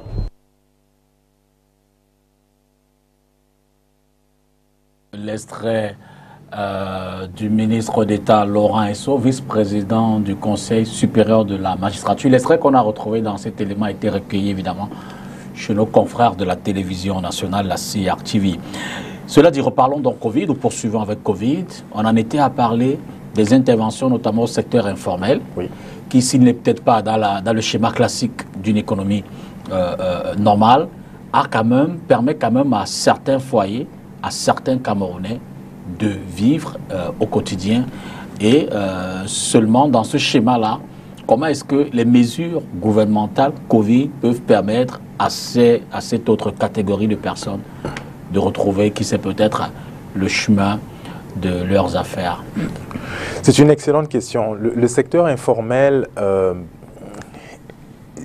L'extrait du ministre d'État Laurent Esso, vice-président du Conseil supérieur de la magistrature. L'extrait qu'on a retrouvé dans cet élément a été recueilli évidemment chez nos confrères de la télévision nationale, la CRTV. Cela dit, reparlons donc Covid, ou poursuivons avec Covid. On en était à parler des interventions, notamment au secteur informel, oui, qui, s'il n'est peut-être pas dans le schéma classique d'une économie normale, permet quand même à certains foyers, à certains Camerounais, de vivre au quotidien. Et seulement dans ce schéma-là, comment est-ce que les mesures gouvernementales Covid peuvent permettre à cette autre catégorie de personnes de retrouver, qui sait peut-être, le chemin de leurs affaires? C'est une excellente question. Le secteur informel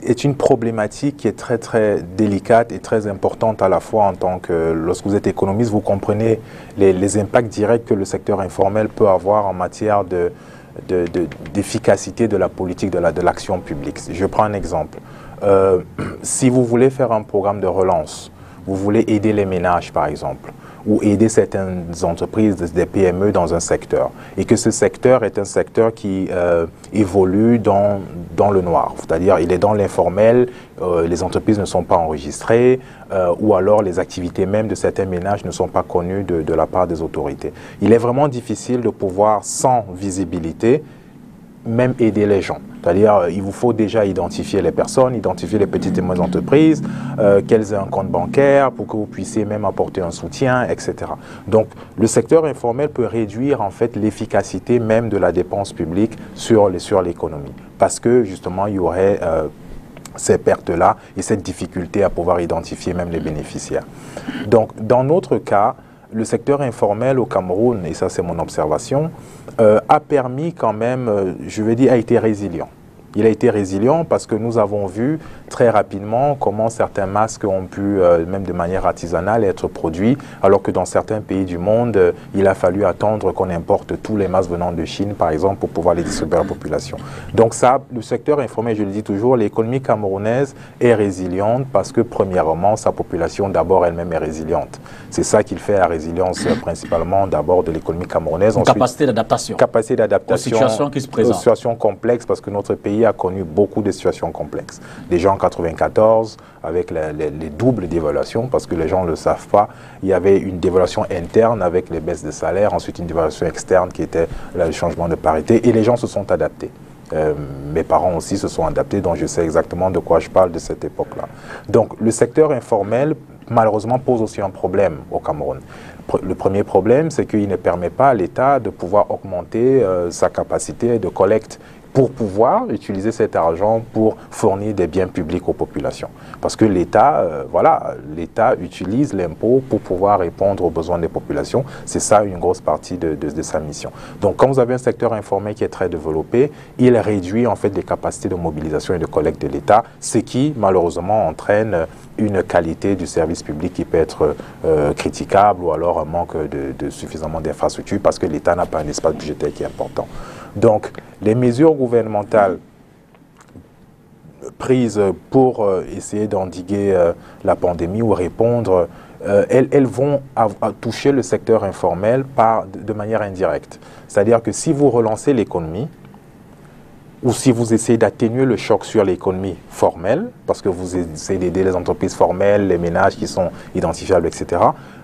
est une problématique qui est très très délicate et très importante à la fois en tant que, lorsque vous êtes économiste, vous comprenez les impacts directs que le secteur informel peut avoir en matière d'efficacité de la politique, de l'action publique. Je prends un exemple. Si vous voulez faire un programme de relance, vous voulez aider les ménages par exemple, ou aider certaines entreprises, des PME dans un secteur, et que ce secteur est un secteur qui évolue dans le noir, c'est-à-dire il est dans l'informel, les entreprises ne sont pas enregistrées, ou alors les activités même de certains ménages ne sont pas connues de la part des autorités. Il est vraiment difficile de pouvoir, sans visibilité, même aider les gens. C'est-à-dire, il vous faut déjà identifier les personnes, identifier les petites et moyennes entreprises, qu'elles aient un compte bancaire pour que vous puissiez même apporter un soutien, etc. Donc, le secteur informel peut réduire en fait l'efficacité même de la dépense publique sur l'économie. Parce que justement, il y aurait ces pertes-là et cette difficulté à pouvoir identifier même les bénéficiaires. Donc, dans notre cas, le secteur informel au Cameroun, et ça c'est mon observation, a permis quand même, je veux dire, a été résilient. Il a été résilient parce que nous avons vu très rapidement comment certains masques ont pu, même de manière artisanale, être produits, alors que dans certains pays du monde, il a fallu attendre qu'on importe tous les masques venant de Chine, par exemple, pour pouvoir les distribuer à la population. Donc ça, le secteur informel, je le dis toujours, l'économie camerounaise est résiliente parce que, premièrement, sa population, d'abord, elle-même est résiliente. C'est ça qui fait la résilience, principalement, d'abord, de l'économie camerounaise. Ensuite, capacité d'adaptation. Capacité d'adaptation. Aux situations qui se présentent. Aux situations complexes, parce que notre pays a connu beaucoup de situations complexes. Déjà en 1994, avec les doubles dévaluations, parce que les gens ne le savent pas, il y avait une dévaluation interne avec les baisses de salaire, ensuite une dévaluation externe qui était le changement de parité, et les gens se sont adaptés. Mes parents aussi se sont adaptés, donc je sais exactement de quoi je parle de cette époque-là. Donc le secteur informel, malheureusement, pose aussi un problème au Cameroun. Le premier problème, c'est qu'il ne permet pas à l'État de pouvoir augmenter sa capacité de collecte pour pouvoir utiliser cet argent pour fournir des biens publics aux populations. Parce que l'État, l'État utilise l'impôt pour pouvoir répondre aux besoins des populations. C'est ça une grosse partie de sa mission. Donc quand vous avez un secteur informel qui est très développé, il réduit en fait les capacités de mobilisation et de collecte de l'État, ce qui malheureusement entraîne une qualité du service public qui peut être critiquable ou alors un manque de suffisamment d'infrastructures parce que l'État n'a pas un espace budgétaire qui est important. Donc, les mesures gouvernementales prises pour essayer d'endiguer la pandémie ou répondre, elles vont toucher le secteur informel de manière indirecte. C'est-à-dire que si vous relancez l'économie, ou si vous essayez d'atténuer le choc sur l'économie formelle, parce que vous essayez d'aider les entreprises formelles, les ménages qui sont identifiables, etc.,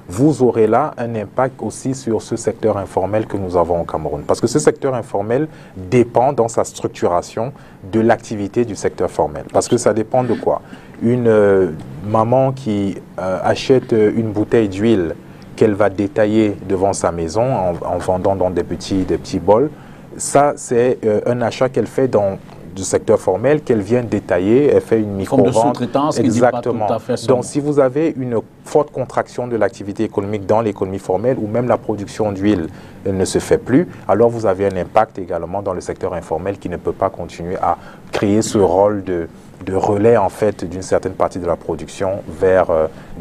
vous aurez là un impact aussi sur ce secteur informel que nous avons au Cameroun. Parce que ce secteur informel dépend dans sa structuration de l'activité du secteur formel. Parce que ça dépend de quoi? Une maman qui achète une bouteille d'huile qu'elle va détailler devant sa maison en vendant dans des petits bols, ça, c'est un achat qu'elle fait dans du secteur formel, qu'elle vient détailler, elle fait une micro-vente. Exactement. Donc, si vous avez une forte contraction de l'activité économique dans l'économie formelle, ou même la production d'huile ne se fait plus, alors vous avez un impact également dans le secteur informel qui ne peut pas continuer à créer ce rôle de relais en fait d'une certaine partie de la production vers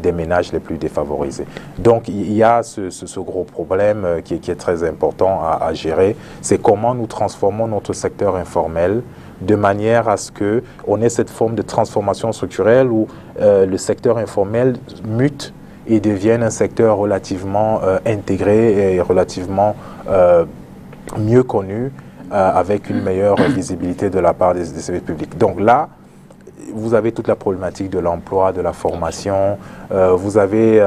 des ménages les plus défavorisés. Donc il y a ce gros problème qui est très important à gérer, c'est comment nous transformons notre secteur informel de manière à ce qu'on ait cette forme de transformation structurelle où le secteur informel mute et devienne un secteur relativement intégré et relativement mieux connu avec une meilleure visibilité de la part des services publics. Donc là, vous avez toute la problématique de l'emploi, de la formation, vous avez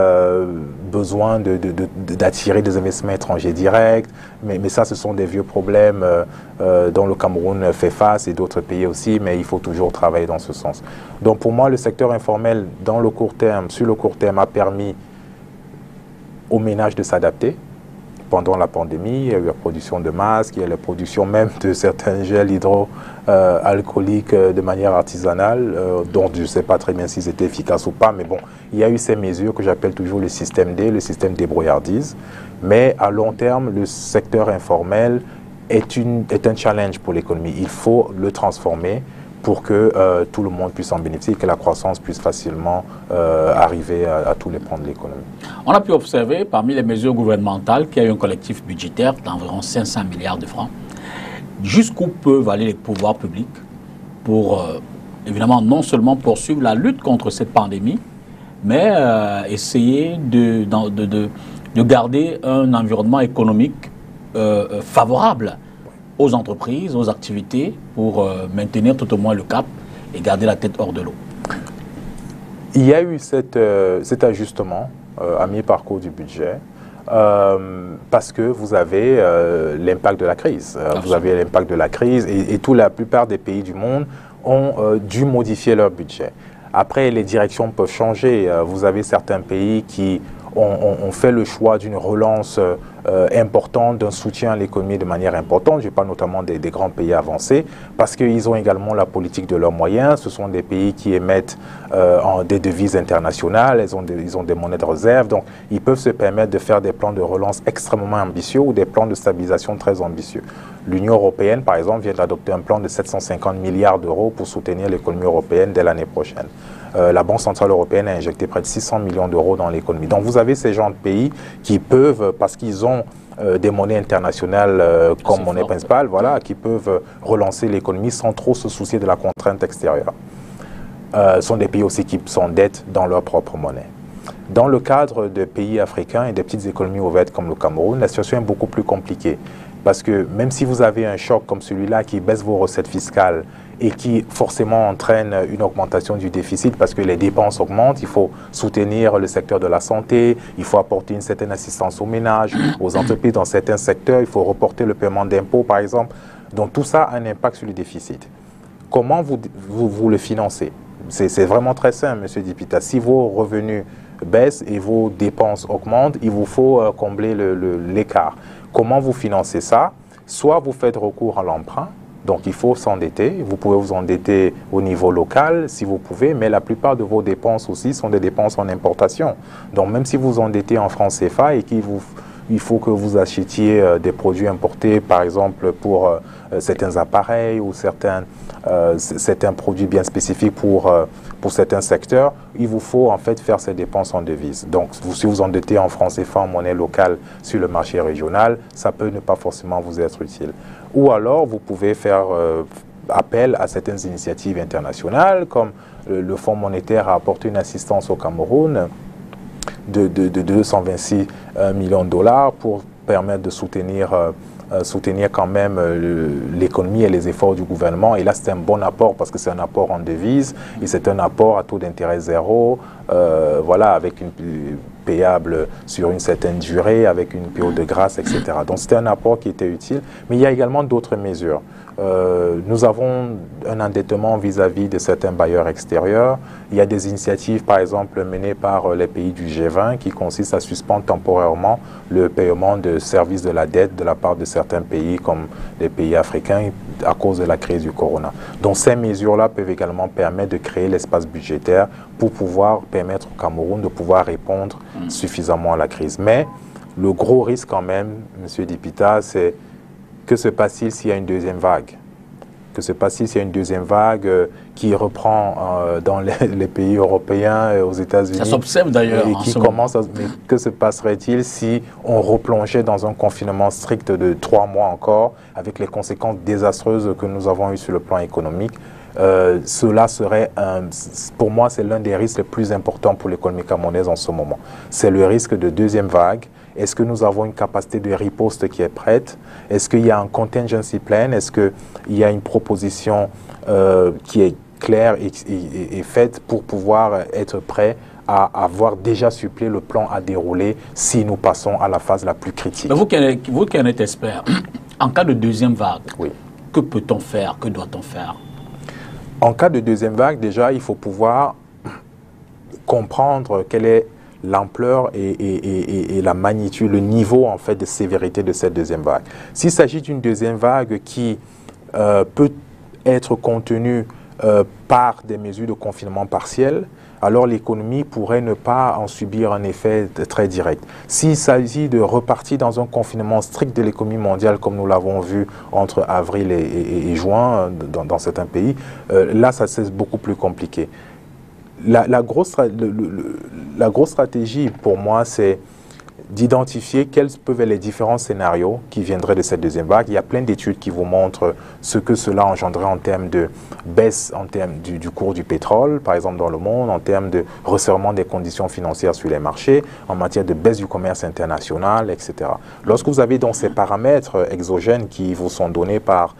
besoin d'attirer des investissements étrangers directs, mais ça, ce sont des vieux problèmes dont le Cameroun fait face et d'autres pays aussi, mais il faut toujours travailler dans ce sens. Donc pour moi, le secteur informel, dans le court terme, sur le court terme, a permis aux ménages de s'adapter. Pendant la pandémie, il y a eu la production de masques, il y a la production même de certains gels hydroalcooliques de manière artisanale, dont je ne sais pas très bien s'ils étaient efficaces ou pas, mais bon, il y a eu ces mesures que j'appelle toujours le système D, le système débrouillardise. Mais à long terme, le secteur informel est un challenge pour l'économie. Il faut le transformer pour que tout le monde puisse en bénéficier, que la croissance puisse facilement arriver à tous les pans de l'économie. On a pu observer parmi les mesures gouvernementales qu'il y a eu un collectif budgétaire d'environ 500 milliards de francs. Jusqu'où peuvent aller les pouvoirs publics pour, évidemment, non seulement poursuivre la lutte contre cette pandémie, mais essayer de garder un environnement économique favorable aux entreprises, aux activités, pour maintenir tout au moins le cap et garder la tête hors de l'eau. Il y a eu cet ajustement à mi-parcours du budget parce que vous avez l'impact de la crise. Vous avez l'impact de la crise et la plupart des pays du monde ont dû modifier leur budget. Après, les directions peuvent changer. Vous avez certains pays qui ont fait le choix d'une relance importante, d'un soutien à l'économie de manière importante. Je parle notamment des grands pays avancés, parce qu'ils ont également la politique de leurs moyens. Ce sont des pays qui émettent des devises internationales, ils ont des monnaies de réserve, donc ils peuvent se permettre de faire des plans de relance extrêmement ambitieux ou des plans de stabilisation très ambitieux. L'Union européenne, par exemple, vient d'adopter un plan de 750 milliards d'euros pour soutenir l'économie européenne dès l'année prochaine. La Banque centrale européenne a injecté près de 600 millions d'euros dans l'économie. Donc vous avez ces gens de pays qui peuvent, parce qu'ils ont des monnaies internationales comme monnaie principale, voilà, qui peuvent relancer l'économie sans trop se soucier de la contrainte extérieure. Ce sont des pays aussi qui s'endettent dans leur propre monnaie. Dans le cadre de pays africains et des petites économies ouvertes comme le Cameroun, la situation est beaucoup plus compliquée. Parce que même si vous avez un choc comme celui-là qui baisse vos recettes fiscales et qui forcément entraîne une augmentation du déficit parce que les dépenses augmentent, il faut soutenir le secteur de la santé, il faut apporter une certaine assistance aux ménages, aux entreprises dans certains secteurs, il faut reporter le paiement d'impôts par exemple. Donc tout ça a un impact sur le déficit. Comment vous le financez? C'est vraiment très simple, M. Dipita. Si vos revenus baissent et vos dépenses augmentent, il vous faut combler l'écart. Comment vous financez ça? Soit vous faites recours à l'emprunt, Donc il faut s'endetter. Vous pouvez vous endetter au niveau local si vous pouvez, mais la plupart de vos dépenses aussi sont des dépenses en importation. Donc même si vous endettez en francs CFA et qu'il faut que vous achetiez des produits importés, par exemple pour certains appareils ou certains produits bien spécifiques pour certains secteurs, il vous faut en fait faire ces dépenses en devises. Donc si vous endettez en francs CFA en monnaie locale sur le marché régional, ça peut ne pas forcément vous être utile. Ou alors vous pouvez faire appel à certaines initiatives internationales, comme le Fonds monétaire a apporté une assistance au Cameroun de 226 millions de dollars pour permettre de soutenir quand même l'économie et les efforts du gouvernement. Et là, c'est un bon apport parce que c'est un apport en devise et c'est un apport à taux d'intérêt zéro, voilà, avec une payable sur une certaine durée, avec une période de grâce, etc. Donc, c'était un apport qui était utile. Mais il y a également d'autres mesures. Nous avons un endettement vis-à-vis de certains bailleurs extérieurs. Il y a des initiatives, par exemple, menées par les pays du G20 qui consistent à suspendre temporairement le paiement de services de la dette de la part de certains pays comme les pays africains à cause de la crise du corona. Donc ces mesures-là peuvent également permettre de créer l'espace budgétaire pour pouvoir permettre au Cameroun de pouvoir répondre suffisamment à la crise. Mais le gros risque quand même, M. Dipita, c'est que se passe-t-il s'il y a une deuxième vague? Que se passe-t-il s'il y a une deuxième vague qui reprend dans les pays européens et aux États-Unis? Ça s'observe d'ailleurs. Mais que se passerait-il si on replongeait dans un confinement strict de 3 mois encore, avec les conséquences désastreuses que nous avons eues sur le plan économique? Cela serait, pour moi, c'est l'un des risques les plus importants pour l'économie camerounaise en ce moment. C'est le risque de deuxième vague. Est-ce que nous avons une capacité de riposte qui est prête? Est-ce qu'il y a un contingency plan? Est-ce qu'il y a une proposition qui est claire et faite pour pouvoir être prêt à avoir déjà supplé le plan à dérouler si nous passons à la phase la plus critique? Mais vous qui en êtes expert, en cas de deuxième vague, oui, que peut-on faire? Que doit-on faire? En cas de deuxième vague, déjà, il faut pouvoir comprendre quelle est l'ampleur et la magnitude, le niveau en fait de sévérité de cette deuxième vague. S'il s'agit d'une deuxième vague qui peut être contenue par des mesures de confinement partiel, alors l'économie pourrait ne pas en subir un effet très direct. S'il s'agit de repartir dans un confinement strict de l'économie mondiale, comme nous l'avons vu entre avril et juin dans certains pays, là, ça c'est beaucoup plus compliqué. La grosse stratégie pour moi, c'est d'identifier quels peuvent être les différents scénarios qui viendraient de cette deuxième vague. Il y a plein d'études qui vous montrent ce que cela engendrerait en termes de baisse du cours du pétrole, par exemple dans le monde, en termes de resserrement des conditions financières sur les marchés, en matière de baisse du commerce international, etc. Lorsque vous avez donc ces paramètres exogènes qui vous sont donnés par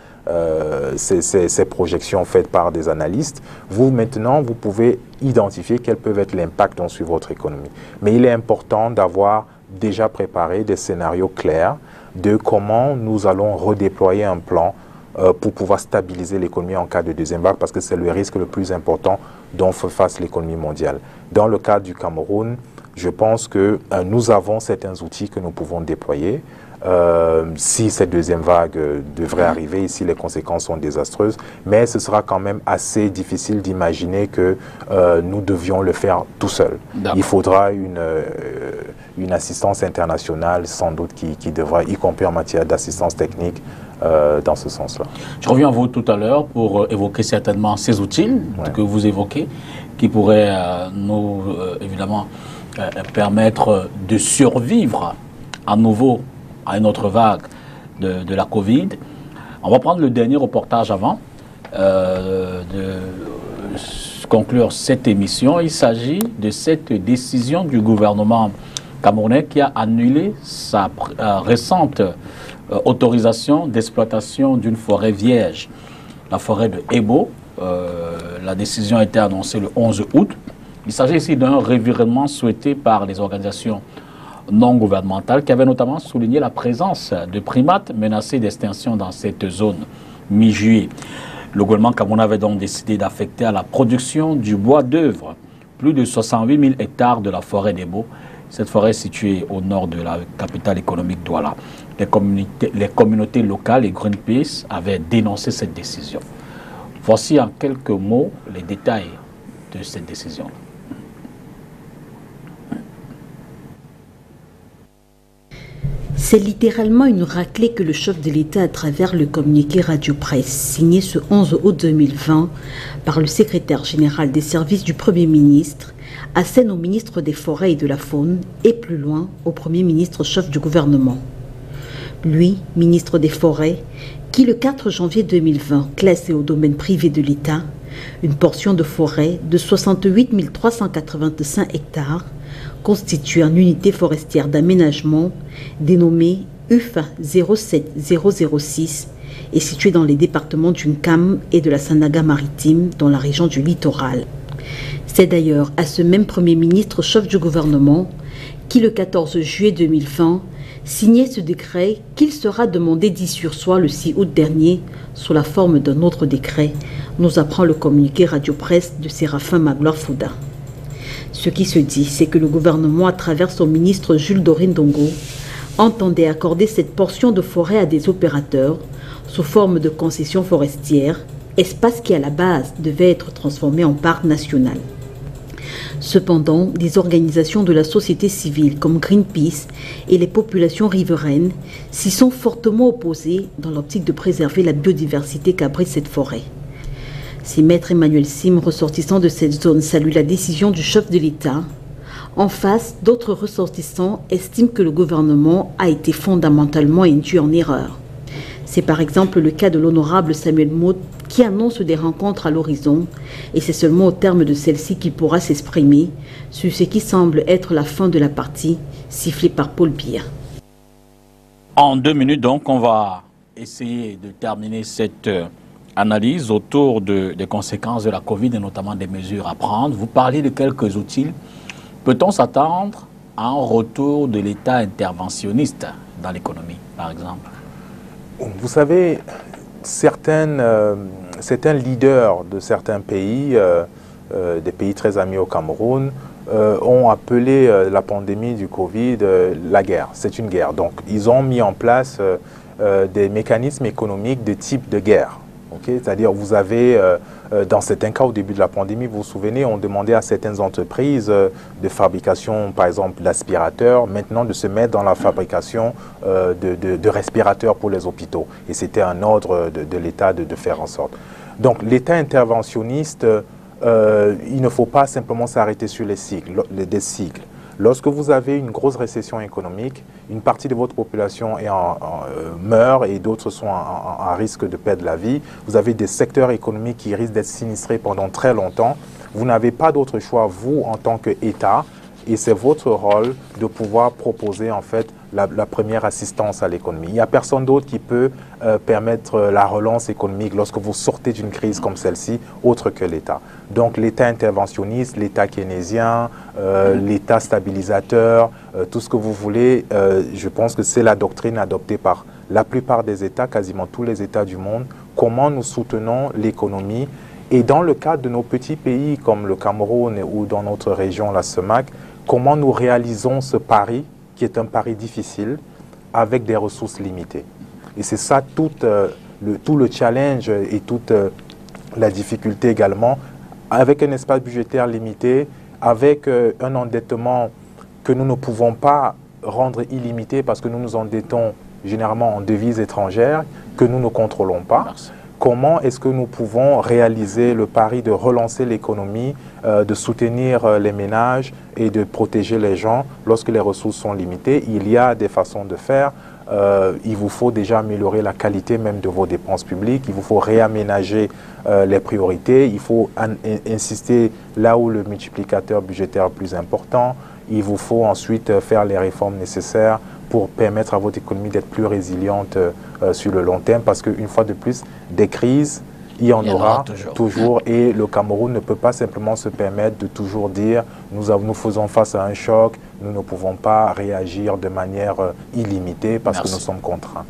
ces projections faites par des analystes, maintenant, vous pouvez identifier quels peuvent être l'impact sur votre économie. Mais il est important d'avoir déjà préparé des scénarios clairs de comment nous allons redéployer un plan pour pouvoir stabiliser l'économie en cas de deuxième vague, parce que c'est le risque le plus important dont fait face l'économie mondiale. Dans le cas du Cameroun, je pense que nous avons certains outils que nous pouvons déployer. Si cette deuxième vague devrait arriver, si les conséquences sont désastreuses, mais ce sera quand même assez difficile d'imaginer que nous devions le faire tout seul. Il faudra une assistance internationale, sans doute, qui devra, y compris en matière d'assistance technique, dans ce sens-là. Je reviens à vous tout à l'heure pour évoquer certainement ces outils que vous évoquez, qui pourraient nous, évidemment, permettre de survivre à nouveau à une autre vague de la Covid. On va prendre le dernier reportage avant de conclure cette émission. Il s'agit de cette décision du gouvernement camerounais qui a annulé sa récente autorisation d'exploitation d'une forêt vierge, la forêt de Ebo. La décision a été annoncée le 11 août. Il s'agit ici d'un revirement souhaité par les organisations non gouvernementales qui avaient notamment souligné la présence de primates menacés d'extinction dans cette zone mi-juillet. Le gouvernement camerounais avait donc décidé d'affecter à la production du bois d'œuvre plus de 68 000 hectares de la forêt d'Ebo, Cette forêt est située au nord de la capitale économique Douala. Les communautés locales et Greenpeace avaient dénoncé cette décision. Voici en quelques mots les détails de cette décision. C'est littéralement une raclée que le chef de l'État, à travers le communiqué Radio Presse signé ce 11 août 2020 par le secrétaire général des services du Premier ministre, assène au ministre des Forêts et de la Faune et plus loin au Premier ministre chef du gouvernement. Lui, ministre des Forêts, qui le 4 janvier 2020 classait au domaine privé de l'État une portion de forêt de 68 385 hectares constituée en unité forestière d'aménagement dénommée UFA 07006 et située dans les départements du Nkam et de la Sanaga-Maritime dans la région du littoral. C'est d'ailleurs à ce même Premier ministre chef du gouvernement qui, le 14 juillet 2020, signait ce décret qu'il sera demandé d'y surseoir le 6 août dernier sous la forme d'un autre décret, nous apprend le communiqué Radio Presse de Séraphin Magloire Fouda. Ce qui se dit, c'est que le gouvernement, à travers son ministre Jules Dorindongo, entendait accorder cette portion de forêt à des opérateurs sous forme de concession forestière, espace qui à la base devait être transformé en parc national. Cependant, des organisations de la société civile comme Greenpeace et les populations riveraines s'y sont fortement opposées dans l'optique de préserver la biodiversité qu'abrite cette forêt. Si Maître Emmanuel Sim, ressortissant de cette zone, salue la décision du chef de l'État, en face, d'autres ressortissants estiment que le gouvernement a été fondamentalement induit en erreur. C'est par exemple le cas de l'honorable Samuel Maud qui annonce des rencontres à l'horizon et c'est seulement au terme de celle-ci qu'il pourra s'exprimer sur ce qui semble être la fin de la partie sifflée par Paul Biya. En 2 minutes donc, on va essayer de terminer cette analyse autour des conséquences de la Covid et notamment des mesures à prendre. Vous parlez de quelques outils. Peut-on s'attendre à un retour de l'État interventionniste dans l'économie, par exemple? Vous savez, certains leaders de certains pays, des pays très amis au Cameroun, ont appelé la pandémie du Covid la guerre. C'est une guerre. Donc, ils ont mis en place des mécanismes économiques de type de guerre. Okay? C'est-à-dire, vous avez, dans certains cas, au début de la pandémie, vous vous souvenez, on demandait à certaines entreprises de fabrication, par exemple, d'aspirateurs, maintenant de se mettre dans la fabrication de respirateurs pour les hôpitaux. Et c'était un ordre de l'État de faire en sorte. Donc, l'État interventionniste, il ne faut pas simplement s'arrêter sur des cycles. Lorsque vous avez une grosse récession économique, une partie de votre population meurt et d'autres sont à risque de perdre la vie. Vous avez des secteurs économiques qui risquent d'être sinistrés pendant très longtemps. Vous n'avez pas d'autre choix, vous, en tant qu'État, et c'est votre rôle de pouvoir proposer en fait la première assistance à l'économie. Il n'y a personne d'autre qui peut permettre la relance économique lorsque vous sortez d'une crise comme celle-ci, autre que l'État. Donc l'État interventionniste, l'État keynésien, l'État stabilisateur, tout ce que vous voulez, je pense que c'est la doctrine adoptée par la plupart des États, quasiment tous les États du monde. Comment nous soutenons l'économie? Et dans le cadre de nos petits pays comme le Cameroun ou dans notre région, la CEMAC, comment nous réalisons ce pari, qui est un pari difficile, avec des ressources limitées. Et c'est ça tout le challenge et toute la difficulté également, avec un espace budgétaire limité, avec un endettement que nous ne pouvons pas rendre illimité parce que nous nous endettons généralement en devises étrangères que nous ne contrôlons pas. Merci. Comment est-ce que nous pouvons réaliser le pari de relancer l'économie, de soutenir les ménages et de protéger les gens lorsque les ressources sont limitées? Il y a des façons de faire. Il vous faut déjà améliorer la qualité même de vos dépenses publiques. Il vous faut réaménager les priorités. Il faut insister là où le multiplicateur budgétaire est plus important. Il vous faut ensuite faire les réformes nécessaires pour permettre à votre économie d'être plus résiliente sur le long terme, parce qu'une fois de plus, des crises, il y en aura toujours. Et le Cameroun ne peut pas simplement se permettre de toujours dire nous faisons face à un choc, nous ne pouvons pas réagir de manière illimitée parce que nous sommes contraints.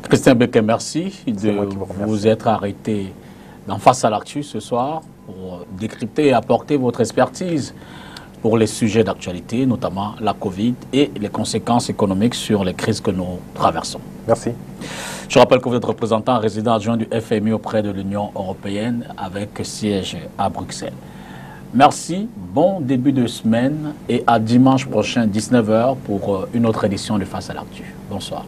Christian Becquet, merci de vous être arrêté dans Face à l'actu ce soir pour décrypter et apporter votre expertise pour les sujets d'actualité, notamment la Covid et les conséquences économiques sur les crises que nous traversons. Merci. Je rappelle que vous êtes représentant résident adjoint du FMI auprès de l'Union européenne avec siège à Bruxelles. Merci, bon début de semaine et à dimanche prochain 19h pour une autre édition de Face à l'actu. Bonsoir.